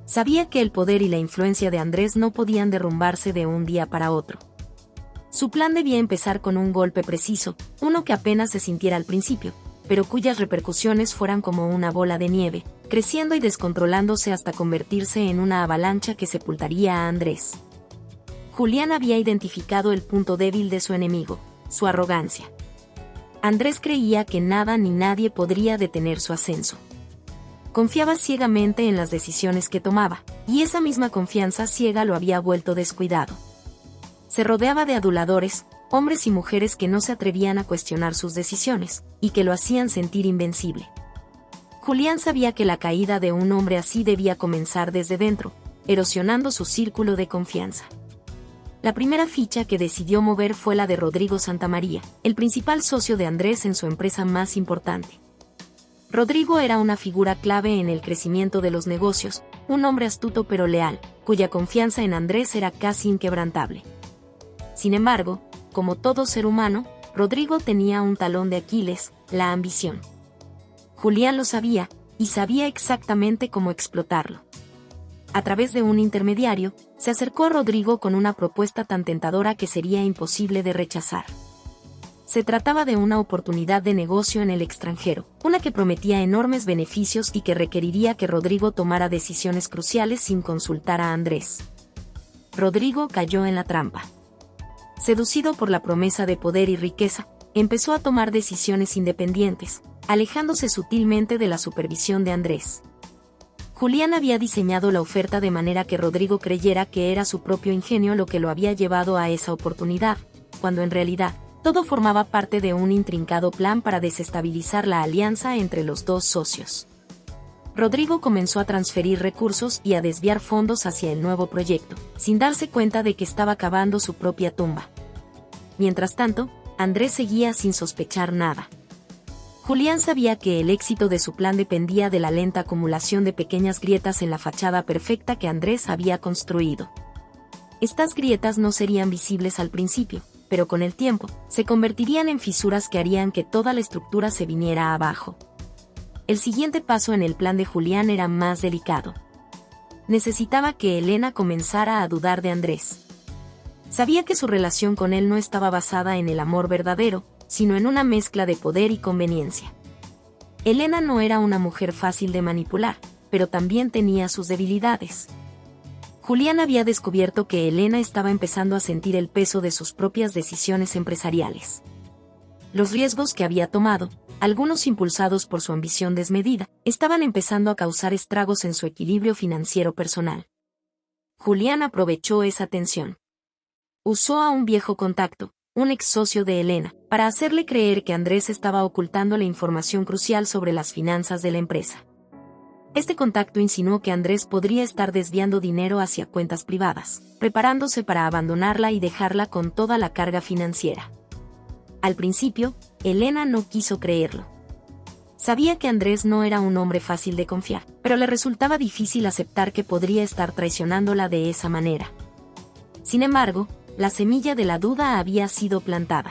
Sabía que el poder y la influencia de Andrés no podían derrumbarse de un día para otro. Su plan debía empezar con un golpe preciso, uno que apenas se sintiera al principio, pero cuyas repercusiones fueran como una bola de nieve, creciendo y descontrolándose hasta convertirse en una avalancha que sepultaría a Andrés. Julián había identificado el punto débil de su enemigo, su arrogancia. Andrés creía que nada ni nadie podría detener su ascenso. Confiaba ciegamente en las decisiones que tomaba, y esa misma confianza ciega lo había vuelto descuidado. Se rodeaba de aduladores, hombres y mujeres que no se atrevían a cuestionar sus decisiones, y que lo hacían sentir invencible. Julián sabía que la caída de un hombre así debía comenzar desde dentro, erosionando su círculo de confianza. La primera ficha que decidió mover fue la de Rodrigo Santamaría, el principal socio de Andrés en su empresa más importante. Rodrigo era una figura clave en el crecimiento de los negocios, un hombre astuto pero leal, cuya confianza en Andrés era casi inquebrantable. Sin embargo, como todo ser humano, Rodrigo tenía un talón de Aquiles, la ambición. Julián lo sabía, y sabía exactamente cómo explotarlo. A través de un intermediario, se acercó a Rodrigo con una propuesta tan tentadora que sería imposible de rechazar. Se trataba de una oportunidad de negocio en el extranjero, una que prometía enormes beneficios y que requeriría que Rodrigo tomara decisiones cruciales sin consultar a Andrés. Rodrigo cayó en la trampa. Seducido por la promesa de poder y riqueza, empezó a tomar decisiones independientes, alejándose sutilmente de la supervisión de Andrés. Julián había diseñado la oferta de manera que Rodrigo creyera que era su propio ingenio lo que lo había llevado a esa oportunidad, cuando en realidad, todo formaba parte de un intrincado plan para desestabilizar la alianza entre los dos socios. Rodrigo comenzó a transferir recursos y a desviar fondos hacia el nuevo proyecto, sin darse cuenta de que estaba cavando su propia tumba. Mientras tanto, Andrés seguía sin sospechar nada. Julián sabía que el éxito de su plan dependía de la lenta acumulación de pequeñas grietas en la fachada perfecta que Andrés había construido. Estas grietas no serían visibles al principio, pero con el tiempo, se convertirían en fisuras que harían que toda la estructura se viniera abajo. El siguiente paso en el plan de Julián era más delicado. Necesitaba que Elena comenzara a dudar de Andrés. Sabía que su relación con él no estaba basada en el amor verdadero, sino en una mezcla de poder y conveniencia. Elena no era una mujer fácil de manipular, pero también tenía sus debilidades. Julián había descubierto que Elena estaba empezando a sentir el peso de sus propias decisiones empresariales. Los riesgos que había tomado, algunos impulsados por su ambición desmedida, estaban empezando a causar estragos en su equilibrio financiero personal. Julián aprovechó esa tensión. Usó a un viejo contacto, un ex socio de Elena, para hacerle creer que Andrés estaba ocultando la información crucial sobre las finanzas de la empresa. Este contacto insinuó que Andrés podría estar desviando dinero hacia cuentas privadas, preparándose para abandonarla y dejarla con toda la carga financiera. Al principio, Elena no quiso creerlo. Sabía que Andrés no era un hombre fácil de confiar, pero le resultaba difícil aceptar que podría estar traicionándola de esa manera. Sin embargo, la semilla de la duda había sido plantada.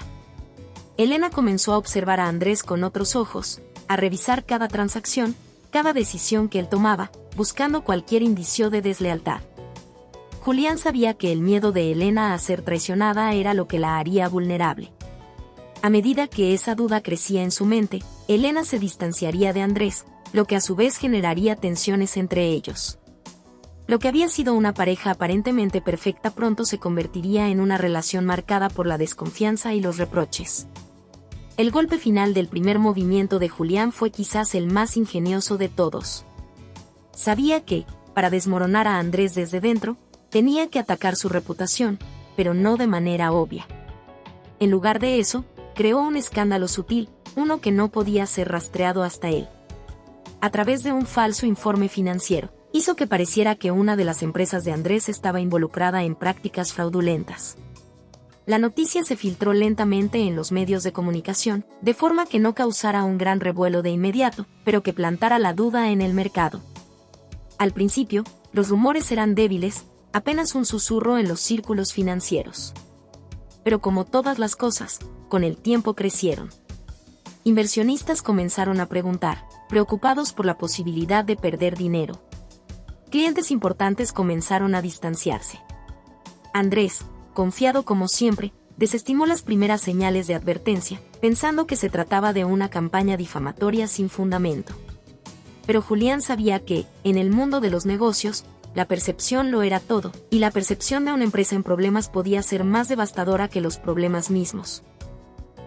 Elena comenzó a observar a Andrés con otros ojos, a revisar cada transacción, cada decisión que él tomaba, buscando cualquier indicio de deslealtad. Julián sabía que el miedo de Elena a ser traicionada era lo que la haría vulnerable. A medida que esa duda crecía en su mente, Elena se distanciaría de Andrés, lo que a su vez generaría tensiones entre ellos. Lo que había sido una pareja aparentemente perfecta pronto se convertiría en una relación marcada por la desconfianza y los reproches. El golpe final del primer movimiento de Julián fue quizás el más ingenioso de todos. Sabía que, para desmoronar a Andrés desde dentro, tenía que atacar su reputación, pero no de manera obvia. En lugar de eso, creó un escándalo sutil, uno que no podía ser rastreado hasta él. A través de un falso informe financiero, hizo que pareciera que una de las empresas de Andrés estaba involucrada en prácticas fraudulentas. La noticia se filtró lentamente en los medios de comunicación, de forma que no causara un gran revuelo de inmediato, pero que plantara la duda en el mercado. Al principio, los rumores eran débiles, apenas un susurro en los círculos financieros. Pero como todas las cosas, con el tiempo crecieron. Inversionistas comenzaron a preguntar, preocupados por la posibilidad de perder dinero. Clientes importantes comenzaron a distanciarse. Andrés, confiado como siempre, desestimó las primeras señales de advertencia, pensando que se trataba de una campaña difamatoria sin fundamento. Pero Julián sabía que, en el mundo de los negocios, la percepción lo era todo, y la percepción de una empresa en problemas podía ser más devastadora que los problemas mismos.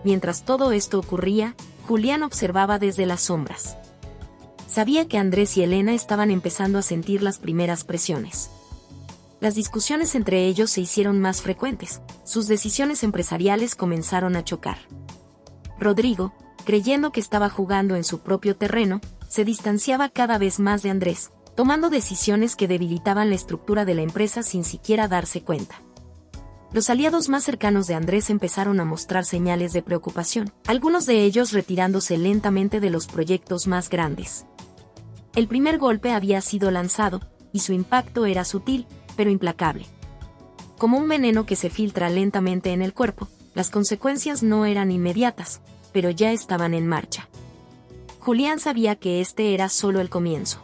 Mientras todo esto ocurría, Julián observaba desde las sombras. Sabía que Andrés y Elena estaban empezando a sentir las primeras presiones. Las discusiones entre ellos se hicieron más frecuentes, sus decisiones empresariales comenzaron a chocar. Rodrigo, creyendo que estaba jugando en su propio terreno, se distanciaba cada vez más de Andrés, tomando decisiones que debilitaban la estructura de la empresa sin siquiera darse cuenta. Los aliados más cercanos de Andrés empezaron a mostrar señales de preocupación, algunos de ellos retirándose lentamente de los proyectos más grandes. El primer golpe había sido lanzado, y su impacto era sutil, pero implacable. Como un veneno que se filtra lentamente en el cuerpo, Las consecuencias no eran inmediatas, pero ya estaban en marcha. Julián sabía que este era solo el comienzo.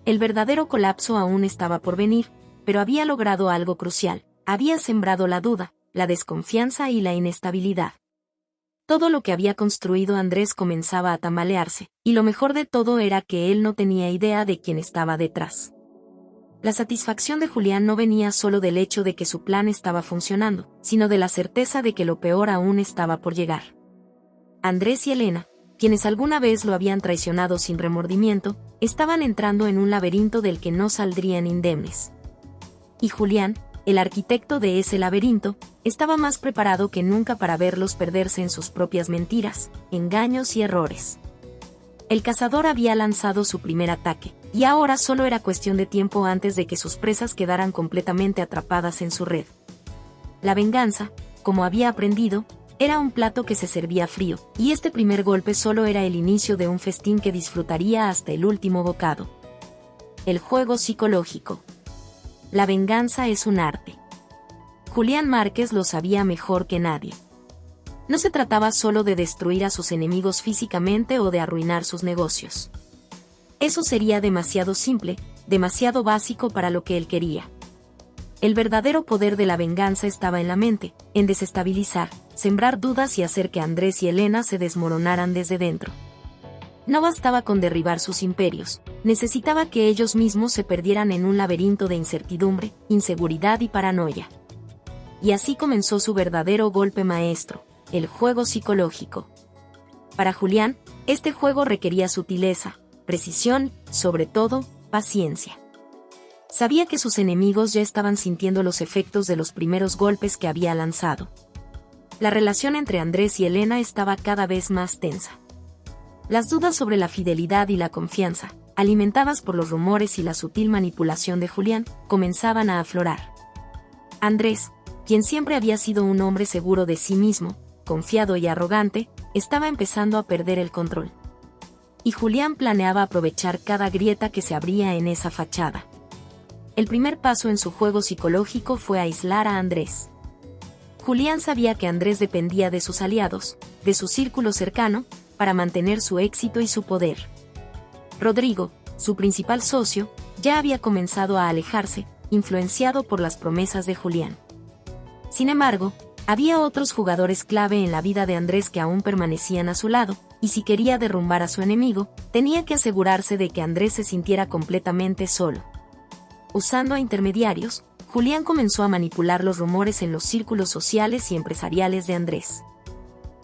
El verdadero colapso aún estaba por venir, pero había logrado algo crucial: había sembrado la duda, la desconfianza y la inestabilidad. Todo lo que había construido Andrés comenzaba a tambalearse, y lo mejor de todo era que él no tenía idea de quién estaba detrás. La satisfacción de Julián no venía solo del hecho de que su plan estaba funcionando, sino de la certeza de que lo peor aún estaba por llegar. Andrés y Elena, quienes alguna vez lo habían traicionado sin remordimiento, estaban entrando en un laberinto del que no saldrían indemnes. Y Julián, el arquitecto de ese laberinto, estaba más preparado que nunca para verlos perderse en sus propias mentiras, engaños y errores. El cazador había lanzado su primer ataque, y ahora solo era cuestión de tiempo antes de que sus presas quedaran completamente atrapadas en su red. La venganza, como había aprendido, era un plato que se servía frío, y este primer golpe solo era el inicio de un festín que disfrutaría hasta el último bocado. El juego psicológico. La venganza es un arte. Julián Márquez lo sabía mejor que nadie. No se trataba solo de destruir a sus enemigos físicamente o de arruinar sus negocios. Eso sería demasiado simple, demasiado básico para lo que él quería. El verdadero poder de la venganza estaba en la mente, en desestabilizar, sembrar dudas y hacer que Andrés y Elena se desmoronaran desde dentro. No bastaba con derribar sus imperios, necesitaba que ellos mismos se perdieran en un laberinto de incertidumbre, inseguridad y paranoia. Y así comenzó su verdadero golpe maestro, el juego psicológico. Para Julián, este juego requería sutileza, precisión, sobre todo, paciencia. Sabía que sus enemigos ya estaban sintiendo los efectos de los primeros golpes que había lanzado. La relación entre Andrés y Elena estaba cada vez más tensa. Las dudas sobre la fidelidad y la confianza, alimentadas por los rumores y la sutil manipulación de Julián, comenzaban a aflorar. Andrés, quien siempre había sido un hombre seguro de sí mismo, confiado y arrogante, estaba empezando a perder el control. Y Julián planeaba aprovechar cada grieta que se abría en esa fachada. El primer paso en su juego psicológico fue aislar a Andrés. Julián sabía que Andrés dependía de sus aliados, de su círculo cercano, para mantener su éxito y su poder. Rodrigo, su principal socio, ya había comenzado a alejarse, influenciado por las promesas de Julián. Sin embargo, había otros jugadores clave en la vida de Andrés que aún permanecían a su lado, y si quería derrumbar a su enemigo, tenía que asegurarse de que Andrés se sintiera completamente solo. Usando a intermediarios, Julián comenzó a manipular los rumores en los círculos sociales y empresariales de Andrés.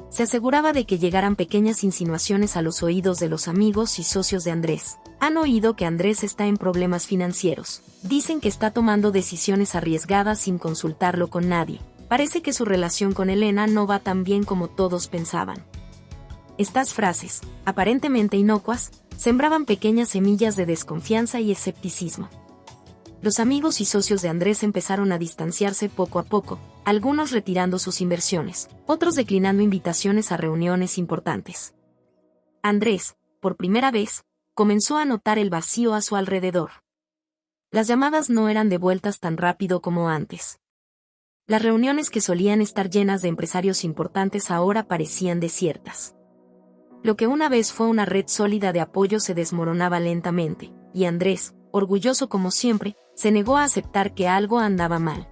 Se aseguraba de que llegaran pequeñas insinuaciones a los oídos de los amigos y socios de Andrés. Han oído que Andrés está en problemas financieros. Dicen que está tomando decisiones arriesgadas sin consultarlo con nadie. Parece que su relación con Elena no va tan bien como todos pensaban. Estas frases, aparentemente inocuas, sembraban pequeñas semillas de desconfianza y escepticismo. Los amigos y socios de Andrés empezaron a distanciarse poco a poco, algunos retirando sus inversiones, otros declinando invitaciones a reuniones importantes. Andrés, por primera vez, comenzó a notar el vacío a su alrededor. Las llamadas no eran devueltas tan rápido como antes. Las reuniones que solían estar llenas de empresarios importantes ahora parecían desiertas. Lo que una vez fue una red sólida de apoyo se desmoronaba lentamente, y Andrés, orgulloso como siempre, se negó a aceptar que algo andaba mal.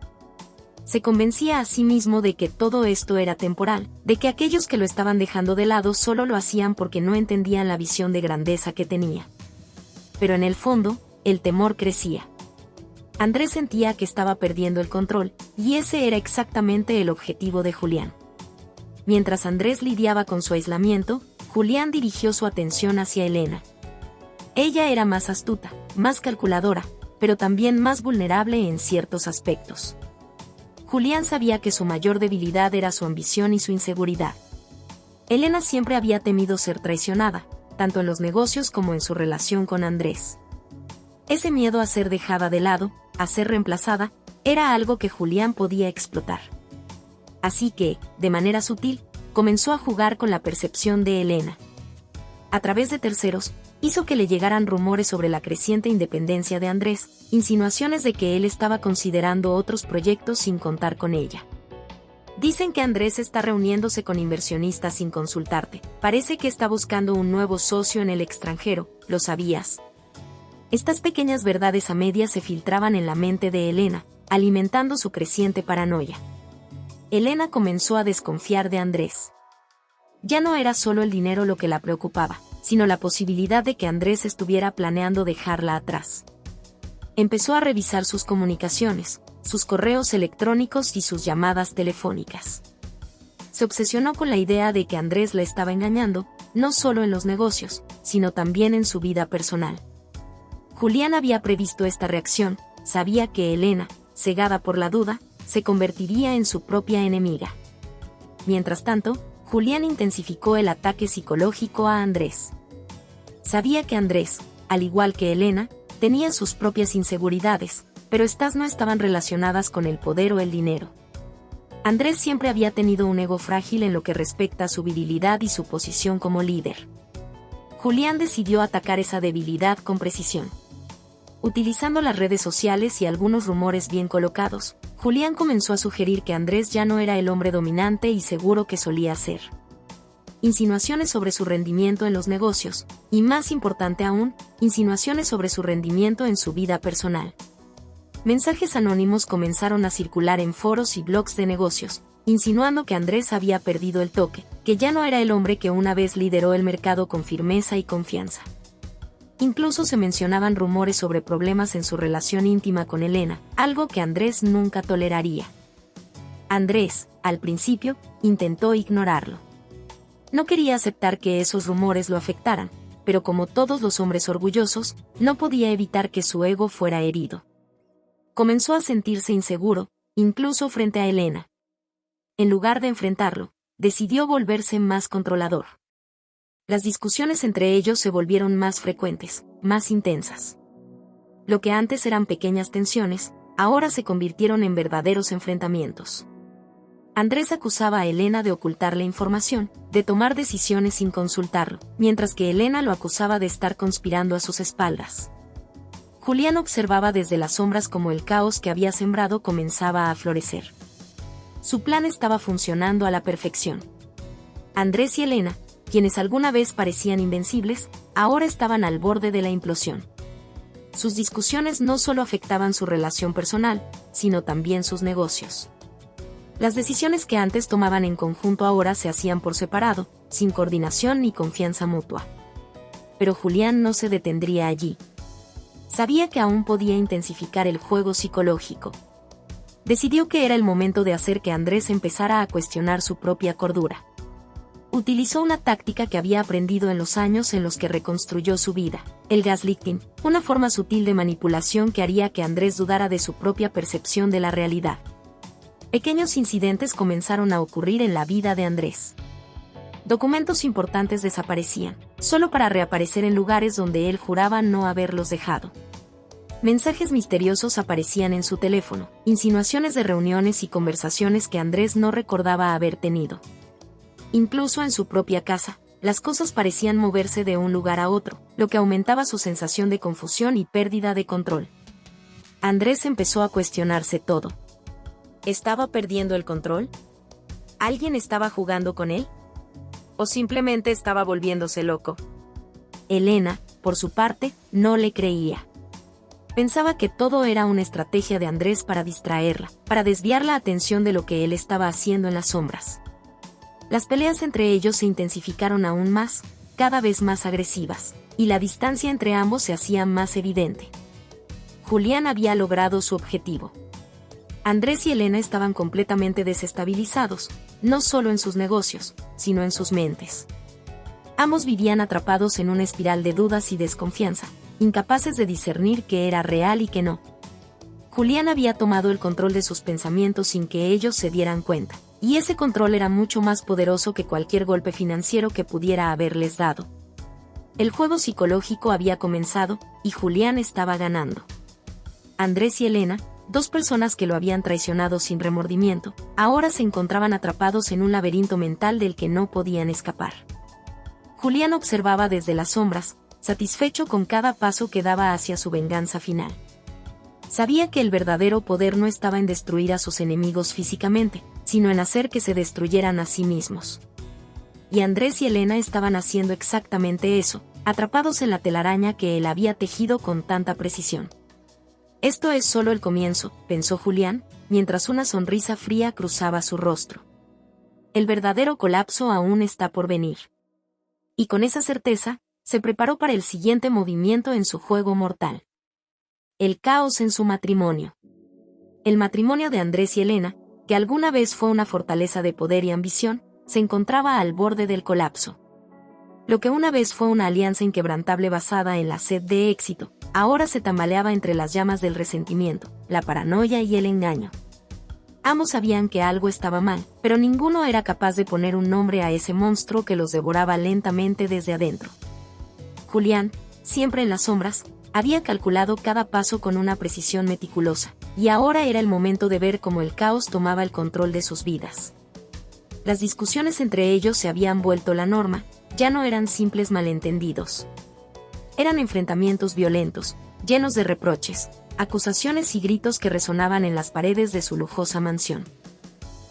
Se convencía a sí mismo de que todo esto era temporal, de que aquellos que lo estaban dejando de lado solo lo hacían porque no entendían la visión de grandeza que tenía. Pero en el fondo, el temor crecía. Andrés sentía que estaba perdiendo el control, y ese era exactamente el objetivo de Julián. Mientras Andrés lidiaba con su aislamiento, Julián dirigió su atención hacia Elena. Ella era más astuta, más calculadora, pero también más vulnerable en ciertos aspectos. Julián sabía que su mayor debilidad era su ambición y su inseguridad. Elena siempre había temido ser traicionada, tanto en los negocios como en su relación con Andrés. Ese miedo a ser dejada de lado, a ser reemplazada, era algo que Julián podía explotar. Así que, de manera sutil, comenzó a jugar con la percepción de Elena. A través de terceros, hizo que le llegaran rumores sobre la creciente independencia de Andrés, insinuaciones de que él estaba considerando otros proyectos sin contar con ella. Dicen que Andrés está reuniéndose con inversionistas sin consultarte. Parece que está buscando un nuevo socio en el extranjero, ¿lo sabías? Estas pequeñas verdades a medias se filtraban en la mente de Elena, alimentando su creciente paranoia. Elena comenzó a desconfiar de Andrés. Ya no era solo el dinero lo que la preocupaba, sino la posibilidad de que Andrés estuviera planeando dejarla atrás. Empezó a revisar sus comunicaciones, sus correos electrónicos y sus llamadas telefónicas. Se obsesionó con la idea de que Andrés la estaba engañando, no solo en los negocios, sino también en su vida personal. Julián había previsto esta reacción, sabía que Elena, cegada por la duda, se convertiría en su propia enemiga. Mientras tanto, Julián intensificó el ataque psicológico a Andrés. Sabía que Andrés, al igual que Elena, tenía sus propias inseguridades, pero estas no estaban relacionadas con el poder o el dinero. Andrés siempre había tenido un ego frágil en lo que respecta a su virilidad y su posición como líder. Julián decidió atacar esa debilidad con precisión. Utilizando las redes sociales y algunos rumores bien colocados, Julián comenzó a sugerir que Andrés ya no era el hombre dominante y seguro que solía ser. Insinuaciones sobre su rendimiento en los negocios, y más importante aún, insinuaciones sobre su rendimiento en su vida personal. Mensajes anónimos comenzaron a circular en foros y blogs de negocios, insinuando que Andrés había perdido el toque, que ya no era el hombre que una vez lideró el mercado con firmeza y confianza. Incluso se mencionaban rumores sobre problemas en su relación íntima con Elena, algo que Andrés nunca toleraría. Andrés, al principio, intentó ignorarlo. No quería aceptar que esos rumores lo afectaran, pero como todos los hombres orgullosos, no podía evitar que su ego fuera herido. Comenzó a sentirse inseguro, incluso frente a Elena. En lugar de enfrentarlo, decidió volverse más controlador. Las discusiones entre ellos se volvieron más frecuentes, más intensas. Lo que antes eran pequeñas tensiones, ahora se convirtieron en verdaderos enfrentamientos. Andrés acusaba a Elena de ocultarle información, de tomar decisiones sin consultarlo, mientras que Elena lo acusaba de estar conspirando a sus espaldas. Julián observaba desde las sombras cómo el caos que había sembrado comenzaba a florecer. Su plan estaba funcionando a la perfección. Andrés y Elena, quienes alguna vez parecían invencibles, ahora estaban al borde de la implosión. Sus discusiones no solo afectaban su relación personal, sino también sus negocios. Las decisiones que antes tomaban en conjunto ahora se hacían por separado, sin coordinación ni confianza mutua. Pero Julián no se detendría allí. Sabía que aún podía intensificar el juego psicológico. Decidió que era el momento de hacer que Andrés empezara a cuestionar su propia cordura. Utilizó una táctica que había aprendido en los años en los que reconstruyó su vida, el gaslighting, una forma sutil de manipulación que haría que Andrés dudara de su propia percepción de la realidad. Pequeños incidentes comenzaron a ocurrir en la vida de Andrés. Documentos importantes desaparecían, solo para reaparecer en lugares donde él juraba no haberlos dejado. Mensajes misteriosos aparecían en su teléfono, insinuaciones de reuniones y conversaciones que Andrés no recordaba haber tenido. Incluso en su propia casa, las cosas parecían moverse de un lugar a otro, lo que aumentaba su sensación de confusión y pérdida de control. Andrés empezó a cuestionarse todo. ¿Estaba perdiendo el control? ¿Alguien estaba jugando con él? ¿O simplemente estaba volviéndose loco? Elena, por su parte, no le creía. Pensaba que todo era una estrategia de Andrés para distraerla, para desviar la atención de lo que él estaba haciendo en las sombras. Las peleas entre ellos se intensificaron aún más, cada vez más agresivas, y la distancia entre ambos se hacía más evidente. Julián había logrado su objetivo. Andrés y Elena estaban completamente desestabilizados, no solo en sus negocios, sino en sus mentes. Ambos vivían atrapados en una espiral de dudas y desconfianza, incapaces de discernir qué era real y qué no. Julián había tomado el control de sus pensamientos sin que ellos se dieran cuenta, y ese control era mucho más poderoso que cualquier golpe financiero que pudiera haberles dado. El juego psicológico había comenzado, y Julián estaba ganando. Andrés y Elena, dos personas que lo habían traicionado sin remordimiento, ahora se encontraban atrapados en un laberinto mental del que no podían escapar. Julián observaba desde las sombras, satisfecho con cada paso que daba hacia su venganza final. Sabía que el verdadero poder no estaba en destruir a sus enemigos físicamente, sino en hacer que se destruyeran a sí mismos. Y Andrés y Elena estaban haciendo exactamente eso, atrapados en la telaraña que él había tejido con tanta precisión. Esto es solo el comienzo, pensó Julián, mientras una sonrisa fría cruzaba su rostro. El verdadero colapso aún está por venir. Y con esa certeza, se preparó para el siguiente movimiento en su juego mortal. El caos en su matrimonio. El matrimonio de Andrés y Elena, que alguna vez fue una fortaleza de poder y ambición, se encontraba al borde del colapso. Lo que una vez fue una alianza inquebrantable basada en la sed de éxito, ahora se tambaleaba entre las llamas del resentimiento, la paranoia y el engaño. Ambos sabían que algo estaba mal, pero ninguno era capaz de poner un nombre a ese monstruo que los devoraba lentamente desde adentro. Julián, siempre en las sombras, había calculado cada paso con una precisión meticulosa, y ahora era el momento de ver cómo el caos tomaba el control de sus vidas. Las discusiones entre ellos se habían vuelto la norma, ya no eran simples malentendidos. Eran enfrentamientos violentos, llenos de reproches, acusaciones y gritos que resonaban en las paredes de su lujosa mansión.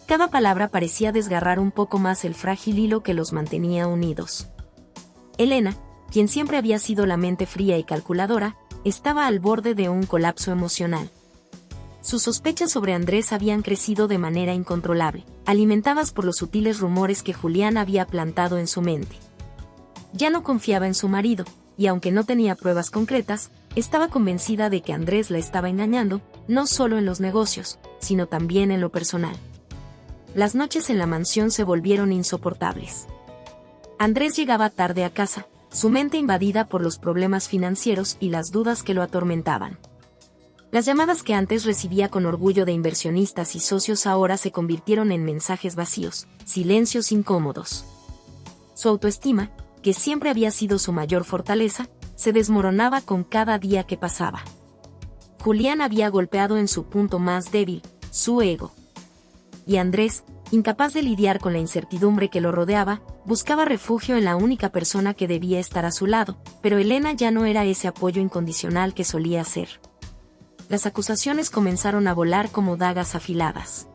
Cada palabra parecía desgarrar un poco más el frágil hilo que los mantenía unidos. Elena, quien siempre había sido la mente fría y calculadora, estaba al borde de un colapso emocional. Sus sospechas sobre Andrés habían crecido de manera incontrolable, alimentadas por los sutiles rumores que Julián había plantado en su mente. Ya no confiaba en su marido, y aunque no tenía pruebas concretas, estaba convencida de que Andrés la estaba engañando, no solo en los negocios, sino también en lo personal. Las noches en la mansión se volvieron insoportables. Andrés llegaba tarde a casa, su mente invadida por los problemas financieros y las dudas que lo atormentaban. Las llamadas que antes recibía con orgullo de inversionistas y socios ahora se convirtieron en mensajes vacíos, silencios incómodos. Su autoestima, que siempre había sido su mayor fortaleza, se desmoronaba con cada día que pasaba. Julián había golpeado en su punto más débil, su ego. Y Andrés, incapaz de lidiar con la incertidumbre que lo rodeaba, buscaba refugio en la única persona que debía estar a su lado, pero Elena ya no era ese apoyo incondicional que solía ser. Las acusaciones comenzaron a volar como dagas afiladas.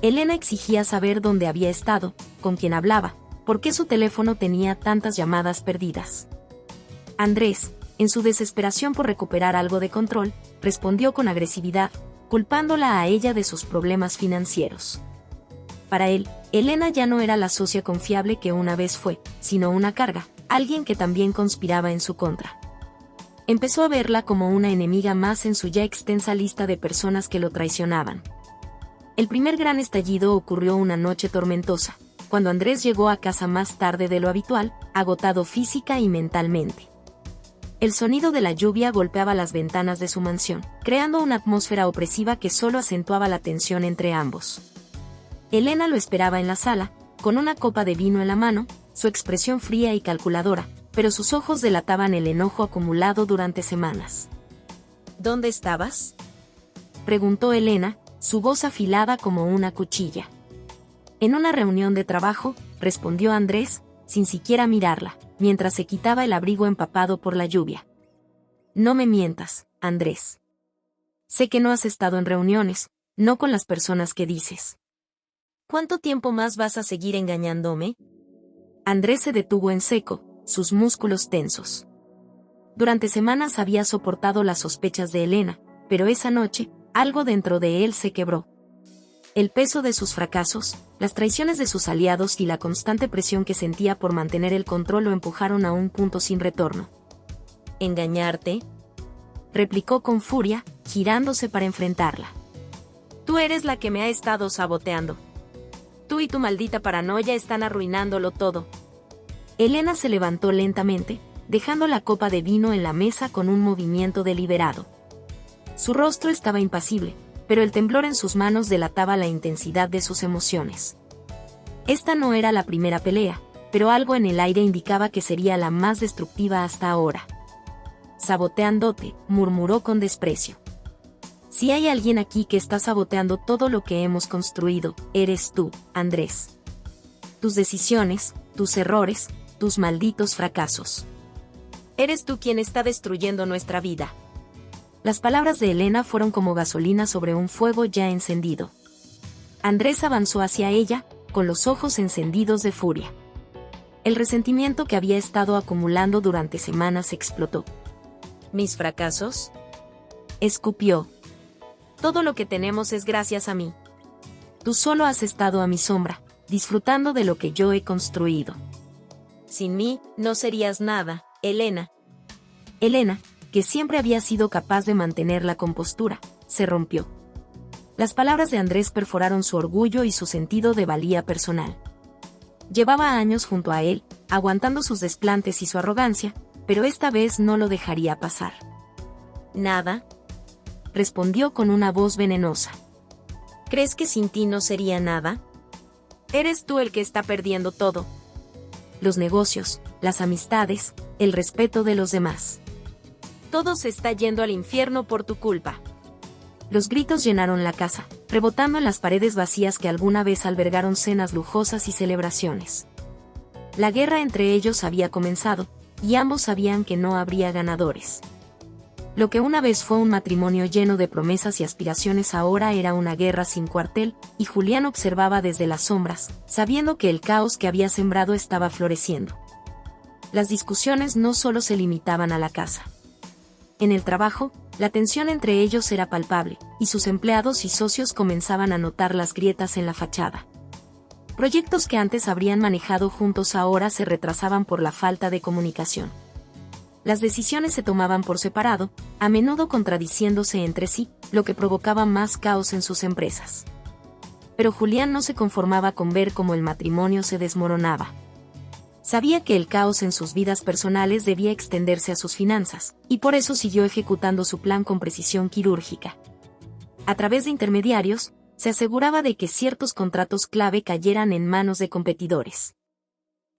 Elena exigía saber dónde había estado, con quién hablaba, por qué su teléfono tenía tantas llamadas perdidas. Andrés, en su desesperación por recuperar algo de control, respondió con agresividad, culpándola a ella de sus problemas financieros. Para él, Elena ya no era la socia confiable que una vez fue, sino una carga, alguien que también conspiraba en su contra. Empezó a verla como una enemiga más en su ya extensa lista de personas que lo traicionaban. El primer gran estallido ocurrió una noche tormentosa, cuando Andrés llegó a casa más tarde de lo habitual, agotado física y mentalmente. El sonido de la lluvia golpeaba las ventanas de su mansión, creando una atmósfera opresiva que solo acentuaba la tensión entre ambos. Elena lo esperaba en la sala, con una copa de vino en la mano, su expresión fría y calculadora, pero sus ojos delataban el enojo acumulado durante semanas. ¿Dónde estabas?, preguntó Elena, su voz afilada como una cuchilla. En una reunión de trabajo, respondió Andrés, sin siquiera mirarla, mientras se quitaba el abrigo empapado por la lluvia. No me mientas, Andrés. Sé que no has estado en reuniones, no con las personas que dices. ¿Cuánto tiempo más vas a seguir engañándome? Andrés se detuvo en seco, sus músculos tensos. Durante semanas había soportado las sospechas de Elena, pero esa noche, algo dentro de él se quebró. El peso de sus fracasos, las traiciones de sus aliados y la constante presión que sentía por mantener el control lo empujaron a un punto sin retorno. ¿Engañarte?, replicó con furia, girándose para enfrentarla. Tú eres la que me ha estado saboteando. Tú y tu maldita paranoia están arruinándolo todo. Elena se levantó lentamente, dejando la copa de vino en la mesa con un movimiento deliberado. Su rostro estaba impasible, pero el temblor en sus manos delataba la intensidad de sus emociones. Esta no era la primera pelea, pero algo en el aire indicaba que sería la más destructiva hasta ahora. Saboteándote, murmuró con desprecio. Si hay alguien aquí que está saboteando todo lo que hemos construido, eres tú, Andrés. Tus decisiones, tus errores, tus malditos fracasos. Eres tú quien está destruyendo nuestra vida. Las palabras de Elena fueron como gasolina sobre un fuego ya encendido. Andrés avanzó hacia ella, con los ojos encendidos de furia. El resentimiento que había estado acumulando durante semanas explotó. ¿Mis fracasos?, escupió. Todo lo que tenemos es gracias a mí. Tú solo has estado a mi sombra, disfrutando de lo que yo he construido. Sin mí, no serías nada, Elena. Elena, que siempre había sido capaz de mantener la compostura, se rompió. Las palabras de Andrés perforaron su orgullo y su sentido de valía personal. Llevaba años junto a él, aguantando sus desplantes y su arrogancia, pero esta vez no lo dejaría pasar. Nada, respondió con una voz venenosa. ¿Crees que sin ti no sería nada? Eres tú el que está perdiendo todo. Los negocios, las amistades, el respeto de los demás. Todo se está yendo al infierno por tu culpa. Los gritos llenaron la casa, rebotando en las paredes vacías que alguna vez albergaron cenas lujosas y celebraciones. La guerra entre ellos había comenzado, y ambos sabían que no habría ganadores. Lo que una vez fue un matrimonio lleno de promesas y aspiraciones ahora era una guerra sin cuartel, y Julián observaba desde las sombras, sabiendo que el caos que había sembrado estaba floreciendo. Las discusiones no solo se limitaban a la casa. En el trabajo, la tensión entre ellos era palpable, y sus empleados y socios comenzaban a notar las grietas en la fachada. Proyectos que antes habrían manejado juntos ahora se retrasaban por la falta de comunicación. Las decisiones se tomaban por separado, a menudo contradiciéndose entre sí, lo que provocaba más caos en sus empresas. Pero Julián no se conformaba con ver cómo el matrimonio se desmoronaba. Sabía que el caos en sus vidas personales debía extenderse a sus finanzas, y por eso siguió ejecutando su plan con precisión quirúrgica. A través de intermediarios, se aseguraba de que ciertos contratos clave cayeran en manos de competidores.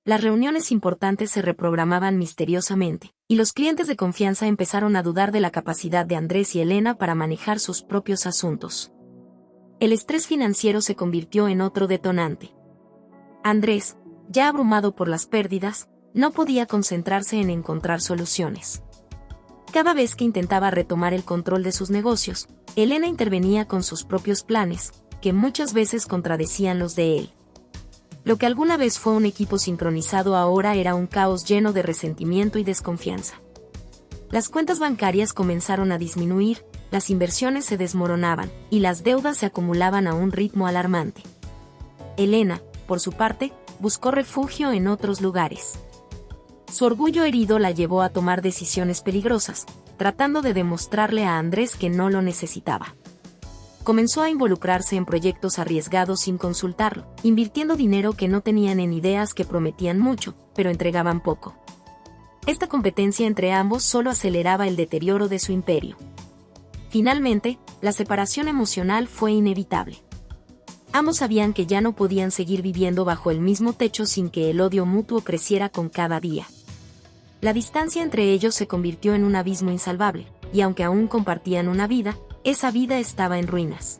Las reuniones importantes se reprogramaban misteriosamente, y los clientes de confianza empezaron a dudar de la capacidad de Andrés y Elena para manejar sus propios asuntos. El estrés financiero se convirtió en otro detonante. Andrés, ya abrumado por las pérdidas, no podía concentrarse en encontrar soluciones. Cada vez que intentaba retomar el control de sus negocios, Elena intervenía con sus propios planes, que muchas veces contradecían los de él. Lo que alguna vez fue un equipo sincronizado ahora era un caos lleno de resentimiento y desconfianza. Las cuentas bancarias comenzaron a disminuir, las inversiones se desmoronaban, y las deudas se acumulaban a un ritmo alarmante. Elena, por su parte, buscó refugio en otros lugares. Su orgullo herido la llevó a tomar decisiones peligrosas, tratando de demostrarle a Andrés que no lo necesitaba. Comenzó a involucrarse en proyectos arriesgados sin consultarlo, invirtiendo dinero que no tenían en ideas que prometían mucho, pero entregaban poco. Esta competencia entre ambos solo aceleraba el deterioro de su imperio. Finalmente, la separación emocional fue inevitable. Ambos sabían que ya no podían seguir viviendo bajo el mismo techo sin que el odio mutuo creciera con cada día. La distancia entre ellos se convirtió en un abismo insalvable, y aunque aún compartían una vida, esa vida estaba en ruinas.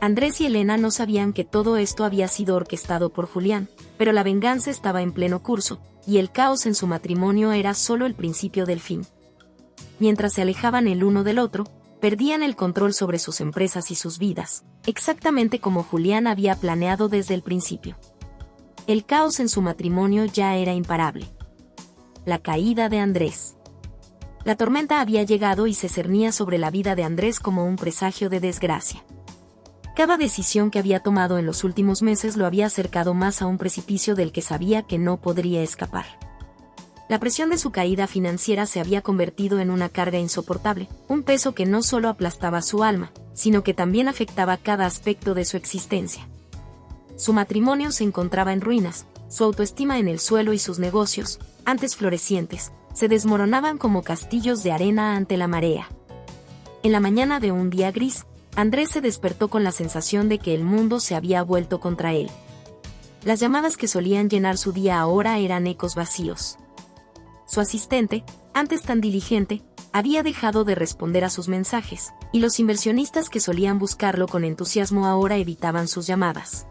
Andrés y Elena no sabían que todo esto había sido orquestado por Julián, pero la venganza estaba en pleno curso, y el caos en su matrimonio era solo el principio del fin. Mientras se alejaban el uno del otro, perdían el control sobre sus empresas y sus vidas, exactamente como Julián había planeado desde el principio. El caos en su matrimonio ya era imparable. La caída de Andrés. La tormenta había llegado y se cernía sobre la vida de Andrés como un presagio de desgracia. Cada decisión que había tomado en los últimos meses lo había acercado más a un precipicio del que sabía que no podría escapar. La presión de su caída financiera se había convertido en una carga insoportable, un peso que no solo aplastaba su alma, sino que también afectaba cada aspecto de su existencia. Su matrimonio se encontraba en ruinas, su autoestima en el suelo y sus negocios, antes florecientes, se desmoronaban como castillos de arena ante la marea. En la mañana de un día gris, Andrés se despertó con la sensación de que el mundo se había vuelto contra él. Las llamadas que solían llenar su día ahora eran ecos vacíos. Su asistente, antes tan diligente, había dejado de responder a sus mensajes, y los inversionistas que solían buscarlo con entusiasmo ahora evitaban sus llamadas.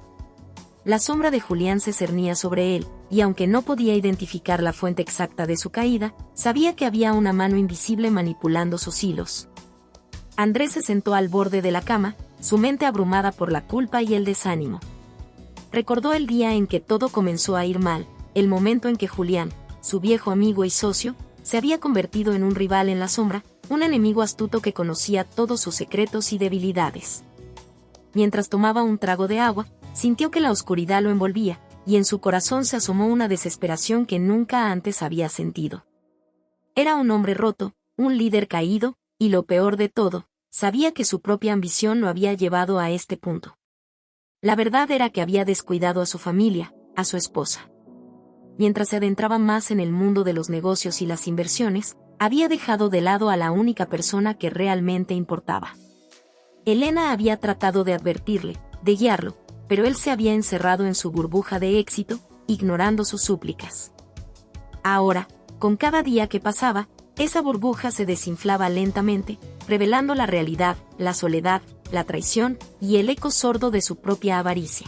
La sombra de Julián se cernía sobre él, y aunque no podía identificar la fuente exacta de su caída, sabía que había una mano invisible manipulando sus hilos. Andrés se sentó al borde de la cama, su mente abrumada por la culpa y el desánimo. Recordó el día en que todo comenzó a ir mal, el momento en que Julián, su viejo amigo y socio, se había convertido en un rival en la sombra, un enemigo astuto que conocía todos sus secretos y debilidades. Mientras tomaba un trago de agua, sintió que la oscuridad lo envolvía, y en su corazón se asomó una desesperación que nunca antes había sentido. Era un hombre roto, un líder caído, y lo peor de todo, sabía que su propia ambición lo había llevado a este punto. La verdad era que había descuidado a su familia, a su esposa. Mientras se adentraba más en el mundo de los negocios y las inversiones, había dejado de lado a la única persona que realmente importaba. Elena había tratado de advertirle, de guiarlo, pero él se había encerrado en su burbuja de éxito, ignorando sus súplicas. Ahora, con cada día que pasaba, esa burbuja se desinflaba lentamente, revelando la realidad, la soledad, la traición y el eco sordo de su propia avaricia.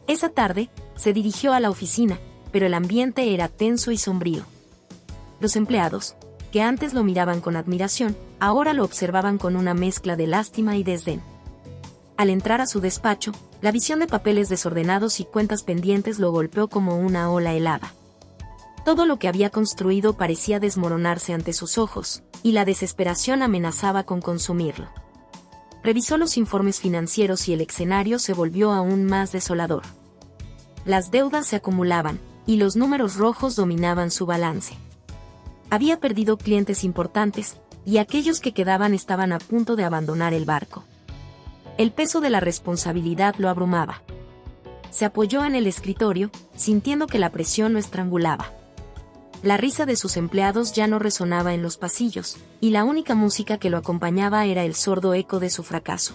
Esa tarde, se dirigió a la oficina, pero el ambiente era tenso y sombrío. Los empleados, que antes lo miraban con admiración, ahora lo observaban con una mezcla de lástima y desdén. Al entrar a su despacho, la visión de papeles desordenados y cuentas pendientes lo golpeó como una ola helada. Todo lo que había construido parecía desmoronarse ante sus ojos, y la desesperación amenazaba con consumirlo. Revisó los informes financieros y el escenario se volvió aún más desolador. Las deudas se acumulaban, y los números rojos dominaban su balance. Había perdido clientes importantes, y aquellos que quedaban estaban a punto de abandonar el barco. El peso de la responsabilidad lo abrumaba. Se apoyó en el escritorio, sintiendo que la presión lo estrangulaba. La risa de sus empleados ya no resonaba en los pasillos, y la única música que lo acompañaba era el sordo eco de su fracaso.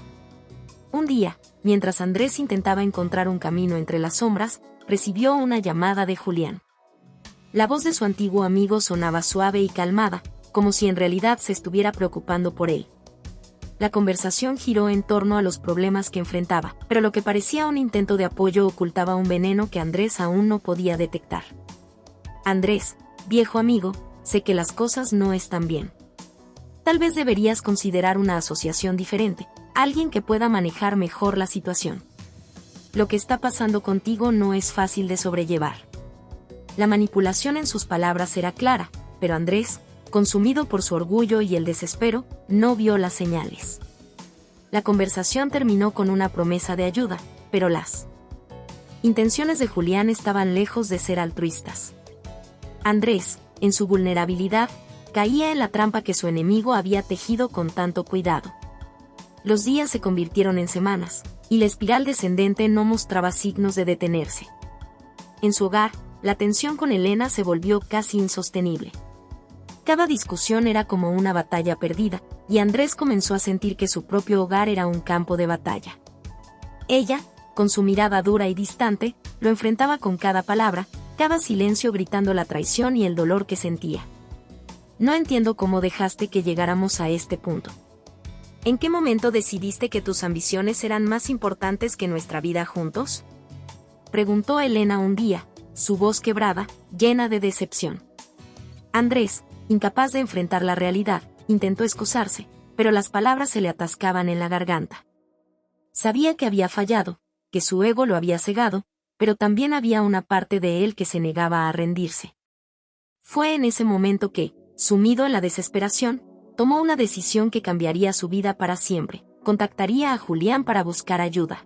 Un día, mientras Andrés intentaba encontrar un camino entre las sombras, recibió una llamada de Julián. La voz de su antiguo amigo sonaba suave y calmada, como si en realidad se estuviera preocupando por él. La conversación giró en torno a los problemas que enfrentaba, pero lo que parecía un intento de apoyo ocultaba un veneno que Andrés aún no podía detectar. Andrés, viejo amigo, sé que las cosas no están bien. Tal vez deberías considerar una asociación diferente, alguien que pueda manejar mejor la situación. Lo que está pasando contigo no es fácil de sobrellevar. La manipulación en sus palabras era clara, pero Andrés, consumido por su orgullo y el desespero, no vio las señales. La conversación terminó con una promesa de ayuda, pero las intenciones de Julián estaban lejos de ser altruistas. Andrés, en su vulnerabilidad, caía en la trampa que su enemigo había tejido con tanto cuidado. Los días se convirtieron en semanas, y la espiral descendente no mostraba signos de detenerse. En su hogar, la tensión con Elena se volvió casi insostenible. Cada discusión era como una batalla perdida, y Andrés comenzó a sentir que su propio hogar era un campo de batalla. Ella, con su mirada dura y distante, lo enfrentaba con cada palabra, cada silencio gritando la traición y el dolor que sentía. No entiendo cómo dejaste que llegáramos a este punto. ¿En qué momento decidiste que tus ambiciones eran más importantes que nuestra vida juntos? Preguntó Elena un día, su voz quebrada, llena de decepción. Andrés, incapaz de enfrentar la realidad, intentó excusarse, pero las palabras se le atascaban en la garganta. Sabía que había fallado, que su ego lo había cegado, pero también había una parte de él que se negaba a rendirse. Fue en ese momento que, sumido en la desesperación, tomó una decisión que cambiaría su vida para siempre. Contactaría a Julián para buscar ayuda.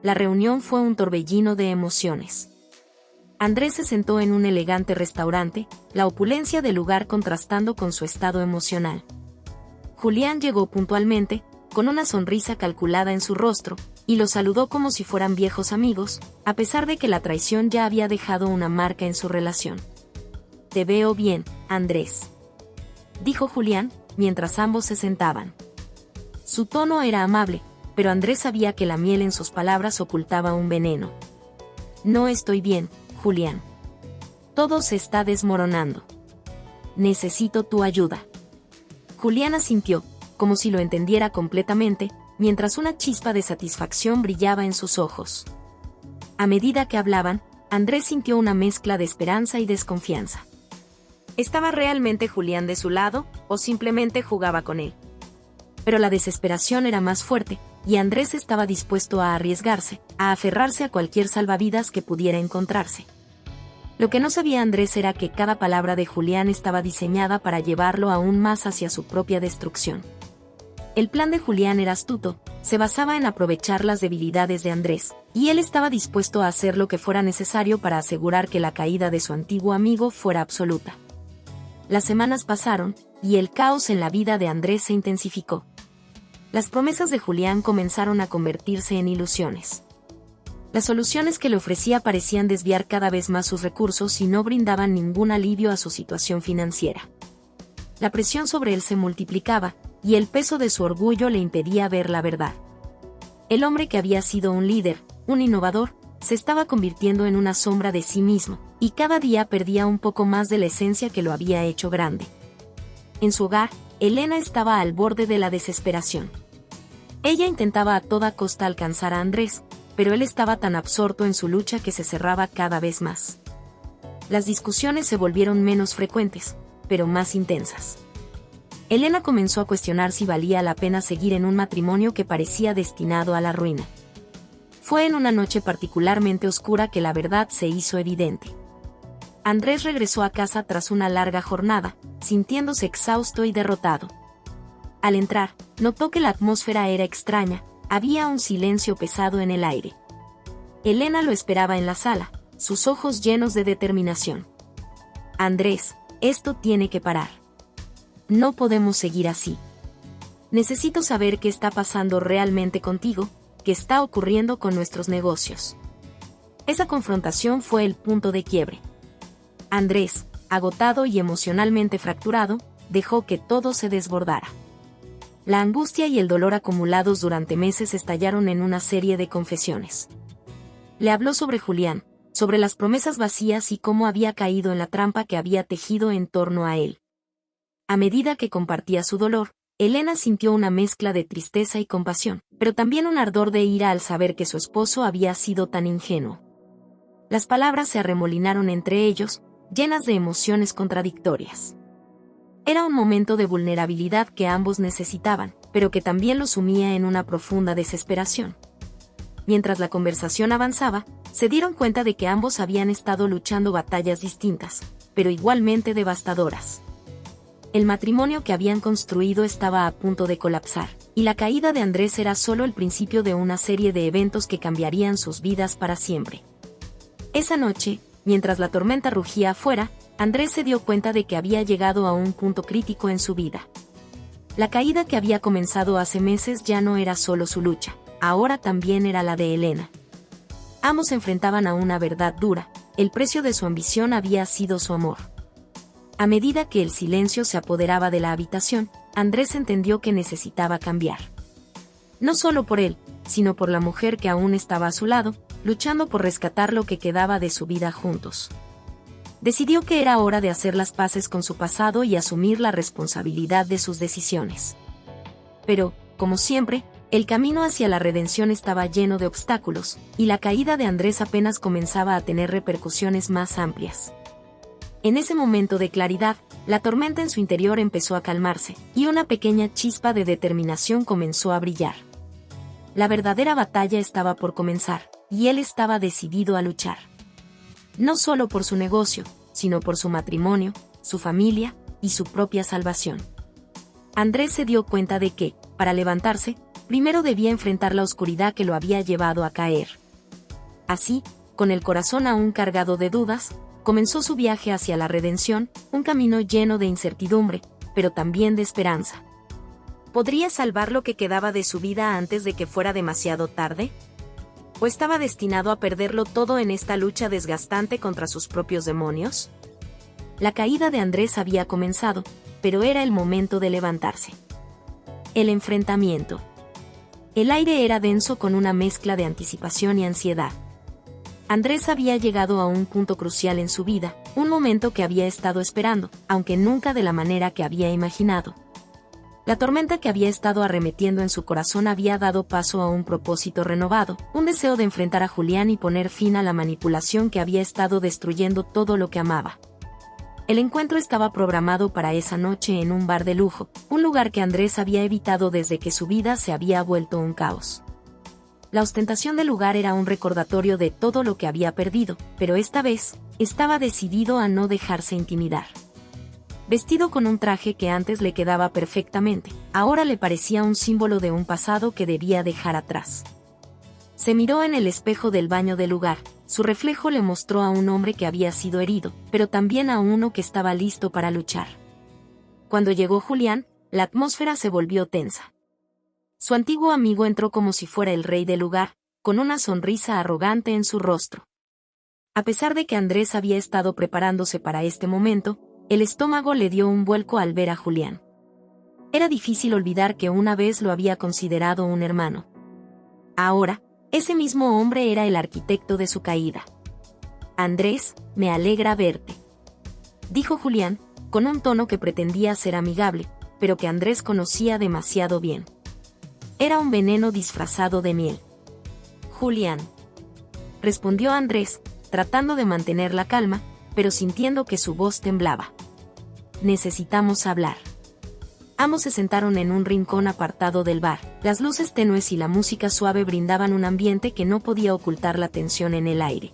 La reunión fue un torbellino de emociones. Andrés se sentó en un elegante restaurante, la opulencia del lugar contrastando con su estado emocional. Julián llegó puntualmente, con una sonrisa calculada en su rostro, y lo saludó como si fueran viejos amigos, a pesar de que la traición ya había dejado una marca en su relación. «Te veo bien, Andrés», dijo Julián, mientras ambos se sentaban. Su tono era amable, pero Andrés sabía que la miel en sus palabras ocultaba un veneno. «No estoy bien, Julián. Todo se está desmoronando. Necesito tu ayuda». Julián asintió, como si lo entendiera completamente, mientras una chispa de satisfacción brillaba en sus ojos. A medida que hablaban, Andrés sintió una mezcla de esperanza y desconfianza. ¿Estaba realmente Julián de su lado, o simplemente jugaba con él? Pero la desesperación era más fuerte, y Andrés estaba dispuesto a arriesgarse, a aferrarse a cualquier salvavidas que pudiera encontrarse. Lo que no sabía Andrés era que cada palabra de Julián estaba diseñada para llevarlo aún más hacia su propia destrucción. El plan de Julián era astuto, se basaba en aprovechar las debilidades de Andrés, y él estaba dispuesto a hacer lo que fuera necesario para asegurar que la caída de su antiguo amigo fuera absoluta. Las semanas pasaron, y el caos en la vida de Andrés se intensificó. Las promesas de Julián comenzaron a convertirse en ilusiones. Las soluciones que le ofrecía parecían desviar cada vez más sus recursos y no brindaban ningún alivio a su situación financiera. La presión sobre él se multiplicaba, y el peso de su orgullo le impedía ver la verdad. El hombre que había sido un líder, un innovador, se estaba convirtiendo en una sombra de sí mismo, y cada día perdía un poco más de la esencia que lo había hecho grande. En su hogar, Elena estaba al borde de la desesperación. Ella intentaba a toda costa alcanzar a Andrés, pero él estaba tan absorto en su lucha que se cerraba cada vez más. Las discusiones se volvieron menos frecuentes, pero más intensas. Elena comenzó a cuestionar si valía la pena seguir en un matrimonio que parecía destinado a la ruina. Fue en una noche particularmente oscura que la verdad se hizo evidente. Andrés regresó a casa tras una larga jornada, sintiéndose exhausto y derrotado. Al entrar, notó que la atmósfera era extraña, había un silencio pesado en el aire. Elena lo esperaba en la sala, sus ojos llenos de determinación. Andrés, esto tiene que parar. No podemos seguir así. Necesito saber qué está pasando realmente contigo, qué está ocurriendo con nuestros negocios. Esa confrontación fue el punto de quiebre. Andrés, agotado y emocionalmente fracturado, dejó que todo se desbordara. La angustia y el dolor acumulados durante meses estallaron en una serie de confesiones. Le habló sobre Julián, sobre las promesas vacías y cómo había caído en la trampa que había tejido en torno a él. A medida que compartía su dolor, Elena sintió una mezcla de tristeza y compasión, pero también un ardor de ira al saber que su esposo había sido tan ingenuo. Las palabras se arremolinaron entre ellos, llenas de emociones contradictorias. Era un momento de vulnerabilidad que ambos necesitaban, pero que también los sumía en una profunda desesperación. Mientras la conversación avanzaba, se dieron cuenta de que ambos habían estado luchando batallas distintas, pero igualmente devastadoras. El matrimonio que habían construido estaba a punto de colapsar, y la caída de Andrés era solo el principio de una serie de eventos que cambiarían sus vidas para siempre. Esa noche, mientras la tormenta rugía afuera, Andrés se dio cuenta de que había llegado a un punto crítico en su vida. La caída que había comenzado hace meses ya no era solo su lucha, ahora también era la de Elena. Ambos se enfrentaban a una verdad dura, el precio de su ambición había sido su amor. A medida que el silencio se apoderaba de la habitación, Andrés entendió que necesitaba cambiar. No solo por él, sino por la mujer que aún estaba a su lado, luchando por rescatar lo que quedaba de su vida juntos. Decidió que era hora de hacer las paces con su pasado y asumir la responsabilidad de sus decisiones. Pero, como siempre, el camino hacia la redención estaba lleno de obstáculos, y la caída de Andrés apenas comenzaba a tener repercusiones más amplias. En ese momento de claridad, la tormenta en su interior empezó a calmarse, y una pequeña chispa de determinación comenzó a brillar. La verdadera batalla estaba por comenzar, y él estaba decidido a luchar. No solo por su negocio, sino por su matrimonio, su familia y su propia salvación. Andrés se dio cuenta de que, para levantarse, primero debía enfrentar la oscuridad que lo había llevado a caer. Así, con el corazón aún cargado de dudas, comenzó su viaje hacia la redención, un camino lleno de incertidumbre, pero también de esperanza. ¿Podría salvar lo que quedaba de su vida antes de que fuera demasiado tarde? ¿O estaba destinado a perderlo todo en esta lucha desgastante contra sus propios demonios? La caída de Andrés había comenzado, pero era el momento de levantarse. El enfrentamiento. El aire era denso con una mezcla de anticipación y ansiedad. Andrés había llegado a un punto crucial en su vida, un momento que había estado esperando, aunque nunca de la manera que había imaginado. La tormenta que había estado arremetiendo en su corazón había dado paso a un propósito renovado, un deseo de enfrentar a Julián y poner fin a la manipulación que había estado destruyendo todo lo que amaba. El encuentro estaba programado para esa noche en un bar de lujo, un lugar que Andrés había evitado desde que su vida se había vuelto un caos. La ostentación del lugar era un recordatorio de todo lo que había perdido, pero esta vez, estaba decidido a no dejarse intimidar. Vestido con un traje que antes le quedaba perfectamente, ahora le parecía un símbolo de un pasado que debía dejar atrás. Se miró en el espejo del baño del lugar. Su reflejo le mostró a un hombre que había sido herido, pero también a uno que estaba listo para luchar. Cuando llegó Julián, la atmósfera se volvió tensa. Su antiguo amigo entró como si fuera el rey del lugar, con una sonrisa arrogante en su rostro. A pesar de que Andrés había estado preparándose para este momento, el estómago le dio un vuelco al ver a Julián. Era difícil olvidar que una vez lo había considerado un hermano. Ahora, ese mismo hombre era el arquitecto de su caída. «Andrés, me alegra verte», dijo Julián, con un tono que pretendía ser amigable, pero que Andrés conocía demasiado bien. Era un veneno disfrazado de miel. «Julián», respondió Andrés, tratando de mantener la calma, pero sintiendo que su voz temblaba. «Necesitamos hablar». Ambos se sentaron en un rincón apartado del bar. Las luces tenues y la música suave brindaban un ambiente que no podía ocultar la tensión en el aire.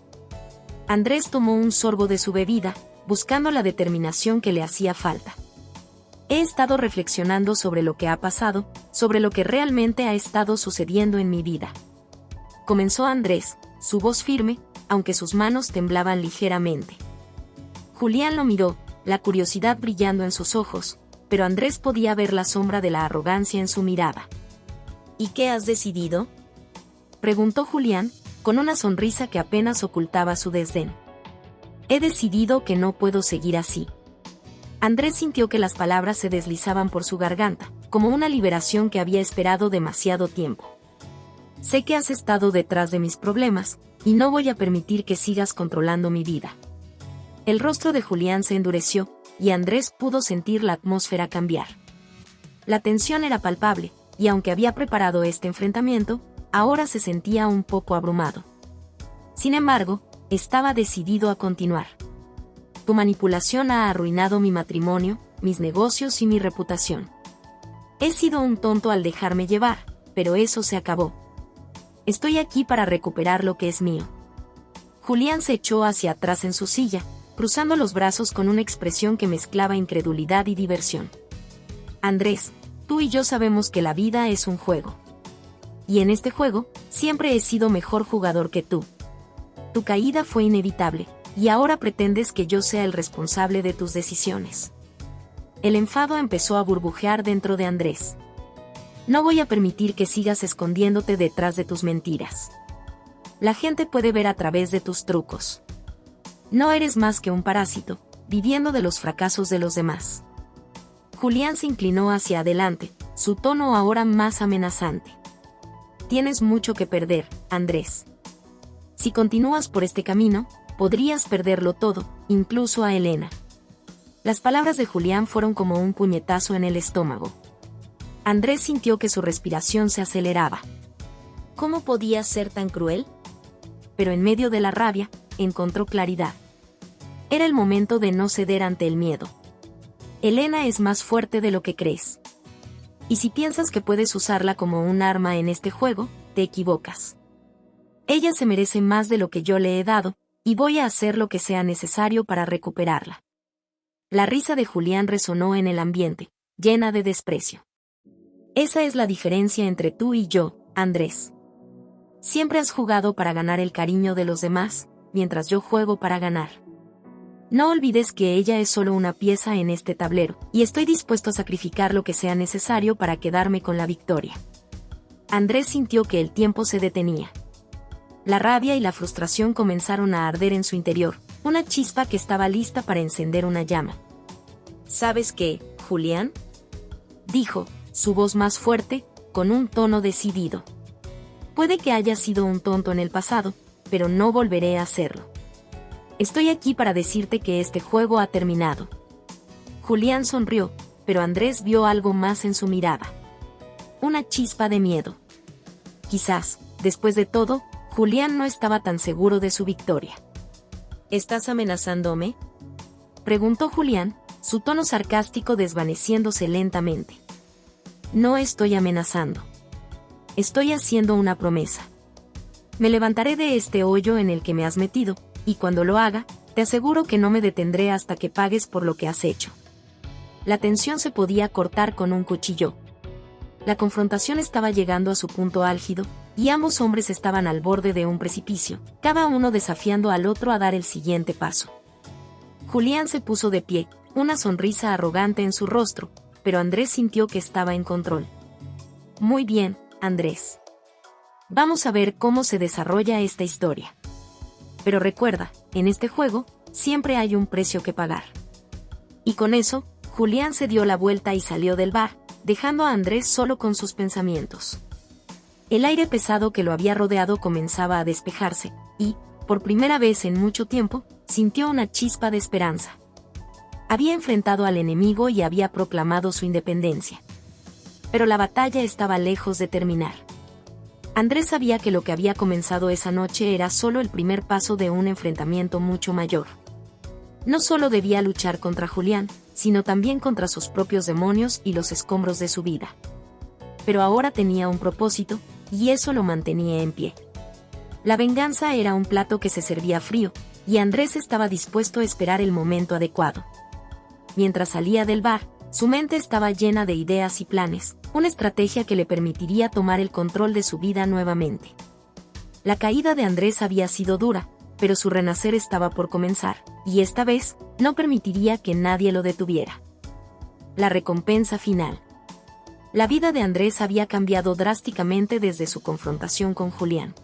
Andrés tomó un sorbo de su bebida, buscando la determinación que le hacía falta. «He estado reflexionando sobre lo que ha pasado, sobre lo que realmente ha estado sucediendo en mi vida», comenzó Andrés, su voz firme, aunque sus manos temblaban ligeramente. Julián lo miró, la curiosidad brillando en sus ojos, pero Andrés podía ver la sombra de la arrogancia en su mirada. «¿Y qué has decidido?», preguntó Julián, con una sonrisa que apenas ocultaba su desdén. «He decidido que no puedo seguir así». Andrés sintió que las palabras se deslizaban por su garganta, como una liberación que había esperado demasiado tiempo. «Sé que has estado detrás de mis problemas, y no voy a permitir que sigas controlando mi vida». El rostro de Julián se endureció, y Andrés pudo sentir la atmósfera cambiar. La tensión era palpable, y aunque había preparado este enfrentamiento, ahora se sentía un poco abrumado. Sin embargo, estaba decidido a continuar. «Tu manipulación ha arruinado mi matrimonio, mis negocios y mi reputación. He sido un tonto al dejarme llevar, pero eso se acabó. Estoy aquí para recuperar lo que es mío». Julián se echó hacia atrás en su silla, cruzando los brazos con una expresión que mezclaba incredulidad y diversión. «Andrés, tú y yo sabemos que la vida es un juego. Y en este juego, siempre he sido mejor jugador que tú. Tu caída fue inevitable, y ahora pretendes que yo sea el responsable de tus decisiones». El enfado empezó a burbujear dentro de Andrés. «No voy a permitir que sigas escondiéndote detrás de tus mentiras. La gente puede ver a través de tus trucos. No eres más que un parásito, viviendo de los fracasos de los demás». Julián se inclinó hacia adelante, su tono ahora más amenazante. «Tienes mucho que perder, Andrés. Si continúas por este camino, podrías perderlo todo, incluso a Elena». Las palabras de Julián fueron como un puñetazo en el estómago. Andrés sintió que su respiración se aceleraba. ¿Cómo podía ser tan cruel? Pero en medio de la rabia, encontró claridad. Era el momento de no ceder ante el miedo. Elena es más fuerte de lo que crees. Y si piensas que puedes usarla como un arma en este juego, te equivocas. Ella se merece más de lo que yo le he dado, y voy a hacer lo que sea necesario para recuperarla. La risa de Julián resonó en el ambiente, llena de desprecio. «Esa es la diferencia entre tú y yo, Andrés. Siempre has jugado para ganar el cariño de los demás, mientras yo juego para ganar. No olvides que ella es solo una pieza en este tablero, y estoy dispuesto a sacrificar lo que sea necesario para quedarme con la victoria». Andrés sintió que el tiempo se detenía. La rabia y la frustración comenzaron a arder en su interior, una chispa que estaba lista para encender una llama. «¿Sabes qué, Julián?», dijo, su voz más fuerte, con un tono decidido. «Puede que haya sido un tonto en el pasado, pero no volveré a hacerlo. Estoy aquí para decirte que este juego ha terminado». Julián sonrió, pero Andrés vio algo más en su mirada. Una chispa de miedo. Quizás, después de todo, Julián no estaba tan seguro de su victoria. «¿Estás amenazándome?», Preguntó Julián, su tono sarcástico desvaneciéndose lentamente. No estoy amenazando. Estoy haciendo una promesa. Me levantaré de este hoyo en el que me has metido, y cuando lo haga, te aseguro que no me detendré hasta que pagues por lo que has hecho. La tensión se podía cortar con un cuchillo. La confrontación estaba llegando a su punto álgido, y ambos hombres estaban al borde de un precipicio, cada uno desafiando al otro a dar el siguiente paso. Julián se puso de pie, una sonrisa arrogante en su rostro, pero Andrés sintió que estaba en control. Muy bien, Andrés. Vamos a ver cómo se desarrolla esta historia. Pero recuerda, en este juego, siempre hay un precio que pagar. Y con eso, Julián se dio la vuelta y salió del bar, dejando a Andrés solo con sus pensamientos. El aire pesado que lo había rodeado comenzaba a despejarse, y, por primera vez en mucho tiempo, sintió una chispa de esperanza. Había enfrentado al enemigo y había proclamado su independencia. Pero la batalla estaba lejos de terminar. Andrés sabía que lo que había comenzado esa noche era solo el primer paso de un enfrentamiento mucho mayor. No solo debía luchar contra Julián, sino también contra sus propios demonios y los escombros de su vida. Pero ahora tenía un propósito, y eso lo mantenía en pie. La venganza era un plato que se servía frío, y Andrés estaba dispuesto a esperar el momento adecuado. Mientras salía del bar, su mente estaba llena de ideas y planes, una estrategia que le permitiría tomar el control de su vida nuevamente. La caída de Andrés había sido dura, pero su renacer estaba por comenzar, y esta vez, no permitiría que nadie lo detuviera. La recompensa final. La vida de Andrés había cambiado drásticamente desde su confrontación con Julián.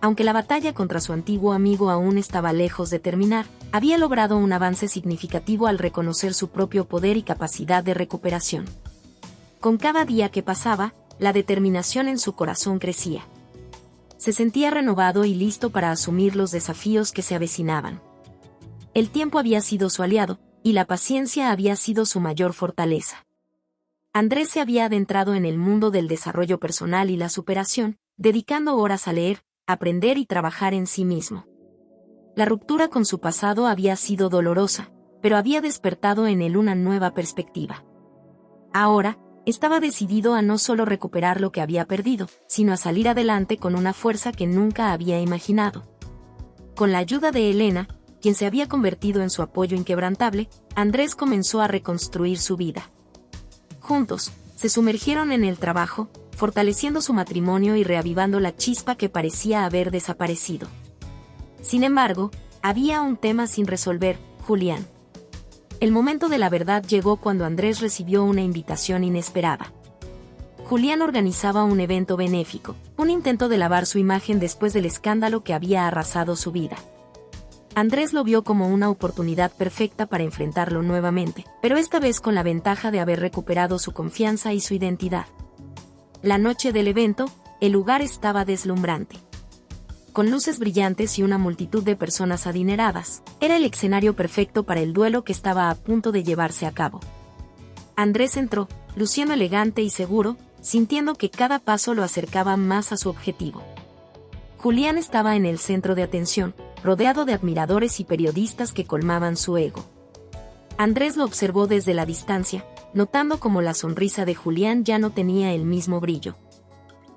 Aunque la batalla contra su antiguo amigo aún estaba lejos de terminar, había logrado un avance significativo al reconocer su propio poder y capacidad de recuperación. Con cada día que pasaba, la determinación en su corazón crecía. Se sentía renovado y listo para asumir los desafíos que se avecinaban. El tiempo había sido su aliado, y la paciencia había sido su mayor fortaleza. Andrés se había adentrado en el mundo del desarrollo personal y la superación, dedicando horas a leer, aprender y trabajar en sí mismo. La ruptura con su pasado había sido dolorosa, pero había despertado en él una nueva perspectiva. Ahora, estaba decidido a no solo recuperar lo que había perdido, sino a salir adelante con una fuerza que nunca había imaginado. Con la ayuda de Elena, quien se había convertido en su apoyo inquebrantable, Andrés comenzó a reconstruir su vida. Juntos, se sumergieron en el trabajo, fortaleciendo su matrimonio y reavivando la chispa que parecía haber desaparecido. Sin embargo, había un tema sin resolver: Julián. El momento de la verdad llegó cuando Andrés recibió una invitación inesperada. Julián organizaba un evento benéfico, un intento de lavar su imagen después del escándalo que había arrasado su vida. Andrés lo vio como una oportunidad perfecta para enfrentarlo nuevamente, pero esta vez con la ventaja de haber recuperado su confianza y su identidad. La noche del evento, el lugar estaba deslumbrante. Con luces brillantes y una multitud de personas adineradas, era el escenario perfecto para el duelo que estaba a punto de llevarse a cabo. Andrés entró, luciendo elegante y seguro, sintiendo que cada paso lo acercaba más a su objetivo. Julián estaba en el centro de atención, rodeado de admiradores y periodistas que colmaban su ego. Andrés lo observó desde la distancia, notando cómo la sonrisa de Julián ya no tenía el mismo brillo.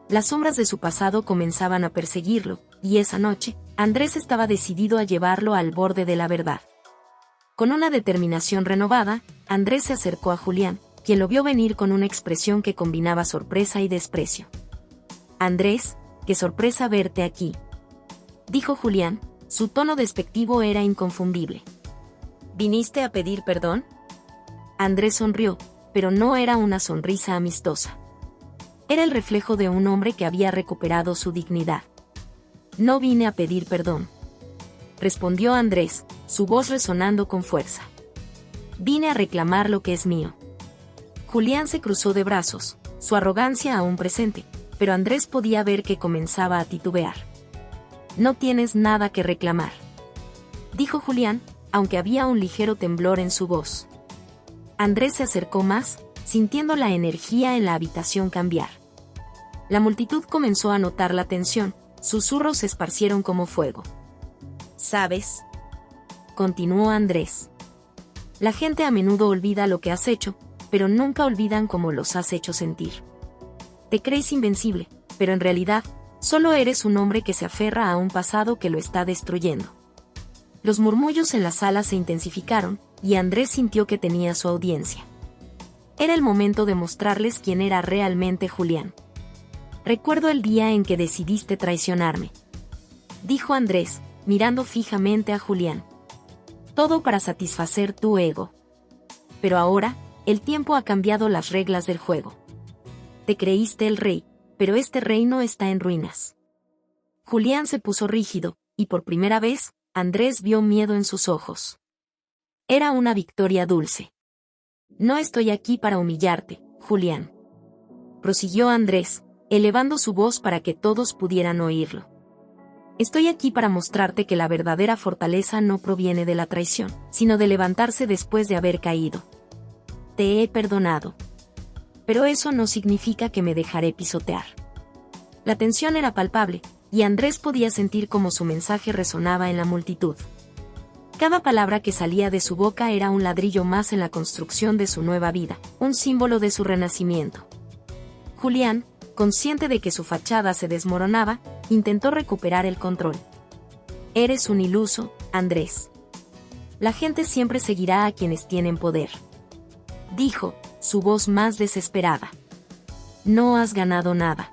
Las sombras de su pasado comenzaban a perseguirlo, y esa noche, Andrés estaba decidido a llevarlo al borde de la verdad. Con una determinación renovada, Andrés se acercó a Julián, quien lo vio venir con una expresión que combinaba sorpresa y desprecio. «Andrés, qué sorpresa verte aquí», dijo Julián, su tono despectivo era inconfundible. «¿Viniste a pedir perdón?». Andrés sonrió, pero no era una sonrisa amistosa. Era el reflejo de un hombre que había recuperado su dignidad. «No vine a pedir perdón», respondió Andrés, su voz resonando con fuerza. «Vine a reclamar lo que es mío». Julián se cruzó de brazos, su arrogancia aún presente, pero Andrés podía ver que comenzaba a titubear. «No tienes nada que reclamar», dijo Julián, aunque había un ligero temblor en su voz. Andrés se acercó más, sintiendo la energía en la habitación cambiar. La multitud comenzó a notar la tensión, susurros se esparcieron como fuego. «¿Sabes?», continuó Andrés. La gente a menudo olvida lo que has hecho, pero nunca olvidan cómo los has hecho sentir. Te crees invencible, pero en realidad, solo eres un hombre que se aferra a un pasado que lo está destruyendo. Los murmullos en la sala se intensificaron, y Andrés sintió que tenía su audiencia. Era el momento de mostrarles quién era realmente Julián. Recuerdo el día en que decidiste traicionarme, dijo Andrés, mirando fijamente a Julián. Todo para satisfacer tu ego. Pero ahora, el tiempo ha cambiado las reglas del juego. Te creíste el rey, pero este reino está en ruinas. Julián se puso rígido, y por primera vez, Andrés vio miedo en sus ojos. Era una victoria dulce. No estoy aquí para humillarte, Julián, prosiguió Andrés, elevando su voz para que todos pudieran oírlo. Estoy aquí para mostrarte que la verdadera fortaleza no proviene de la traición, sino de levantarse después de haber caído. Te he perdonado. Pero eso no significa que me dejaré pisotear. La tensión era palpable, y Andrés podía sentir cómo su mensaje resonaba en la multitud. Cada palabra que salía de su boca era un ladrillo más en la construcción de su nueva vida, un símbolo de su renacimiento. Julián, consciente de que su fachada se desmoronaba, intentó recuperar el control. Eres un iluso, Andrés. La gente siempre seguirá a quienes tienen poder, dijo, su voz más desesperada. No has ganado nada.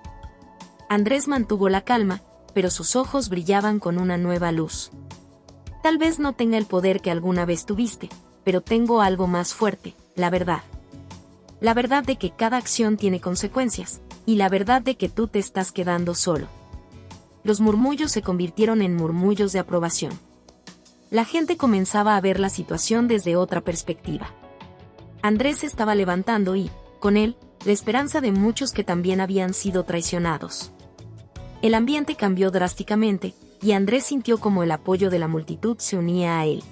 Andrés mantuvo la calma, pero sus ojos brillaban con una nueva luz. Tal vez no tenga el poder que alguna vez tuviste, pero tengo algo más fuerte, la verdad. La verdad de que cada acción tiene consecuencias, y la verdad de que tú te estás quedando solo. Los murmullos se convirtieron en murmullos de aprobación. La gente comenzaba a ver la situación desde otra perspectiva. Andrés se estaba levantando y, con él, la esperanza de muchos que también habían sido traicionados. El ambiente cambió drásticamente, y Andrés sintió como el apoyo de la multitud se unía a él.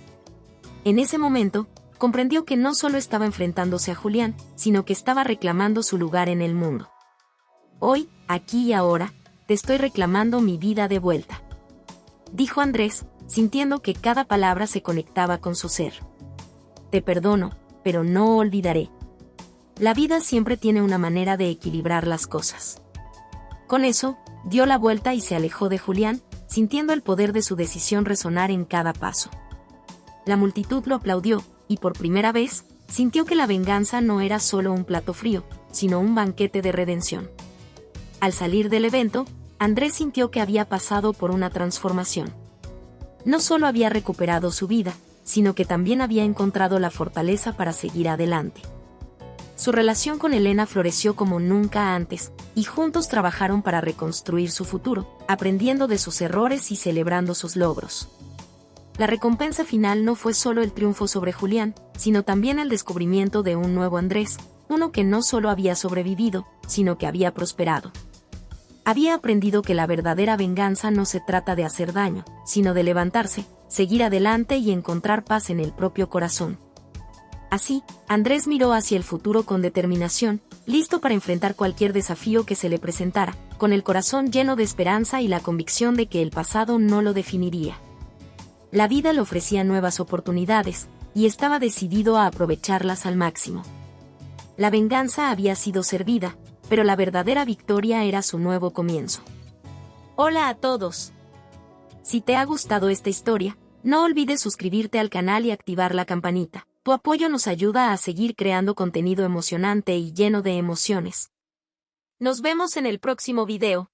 En ese momento, comprendió que no solo estaba enfrentándose a Julián, sino que estaba reclamando su lugar en el mundo. Hoy, aquí y ahora, te estoy reclamando mi vida de vuelta, dijo Andrés, sintiendo que cada palabra se conectaba con su ser. Te perdono, pero no olvidaré. La vida siempre tiene una manera de equilibrar las cosas. Con eso, dio la vuelta y se alejó de Julián, sintiendo el poder de su decisión resonar en cada paso. La multitud lo aplaudió, y por primera vez, sintió que la venganza no era solo un plato frío, sino un banquete de redención. Al salir del evento, Andrés sintió que había pasado por una transformación. No solo había recuperado su vida, sino que también había encontrado la fortaleza para seguir adelante. Su relación con Elena floreció como nunca antes, y juntos trabajaron para reconstruir su futuro, aprendiendo de sus errores y celebrando sus logros. La recompensa final no fue solo el triunfo sobre Julián, sino también el descubrimiento de un nuevo Andrés, uno que no solo había sobrevivido, sino que había prosperado. Había aprendido que la verdadera venganza no se trata de hacer daño, sino de levantarse, seguir adelante y encontrar paz en el propio corazón. Así, Andrés miró hacia el futuro con determinación, listo para enfrentar cualquier desafío que se le presentara, con el corazón lleno de esperanza y la convicción de que el pasado no lo definiría. La vida le ofrecía nuevas oportunidades, y estaba decidido a aprovecharlas al máximo. La venganza había sido servida, pero la verdadera victoria era su nuevo comienzo. Hola a todos. Si te ha gustado esta historia, no olvides suscribirte al canal y activar la campanita. Tu apoyo nos ayuda a seguir creando contenido emocionante y lleno de emociones. Nos vemos en el próximo video.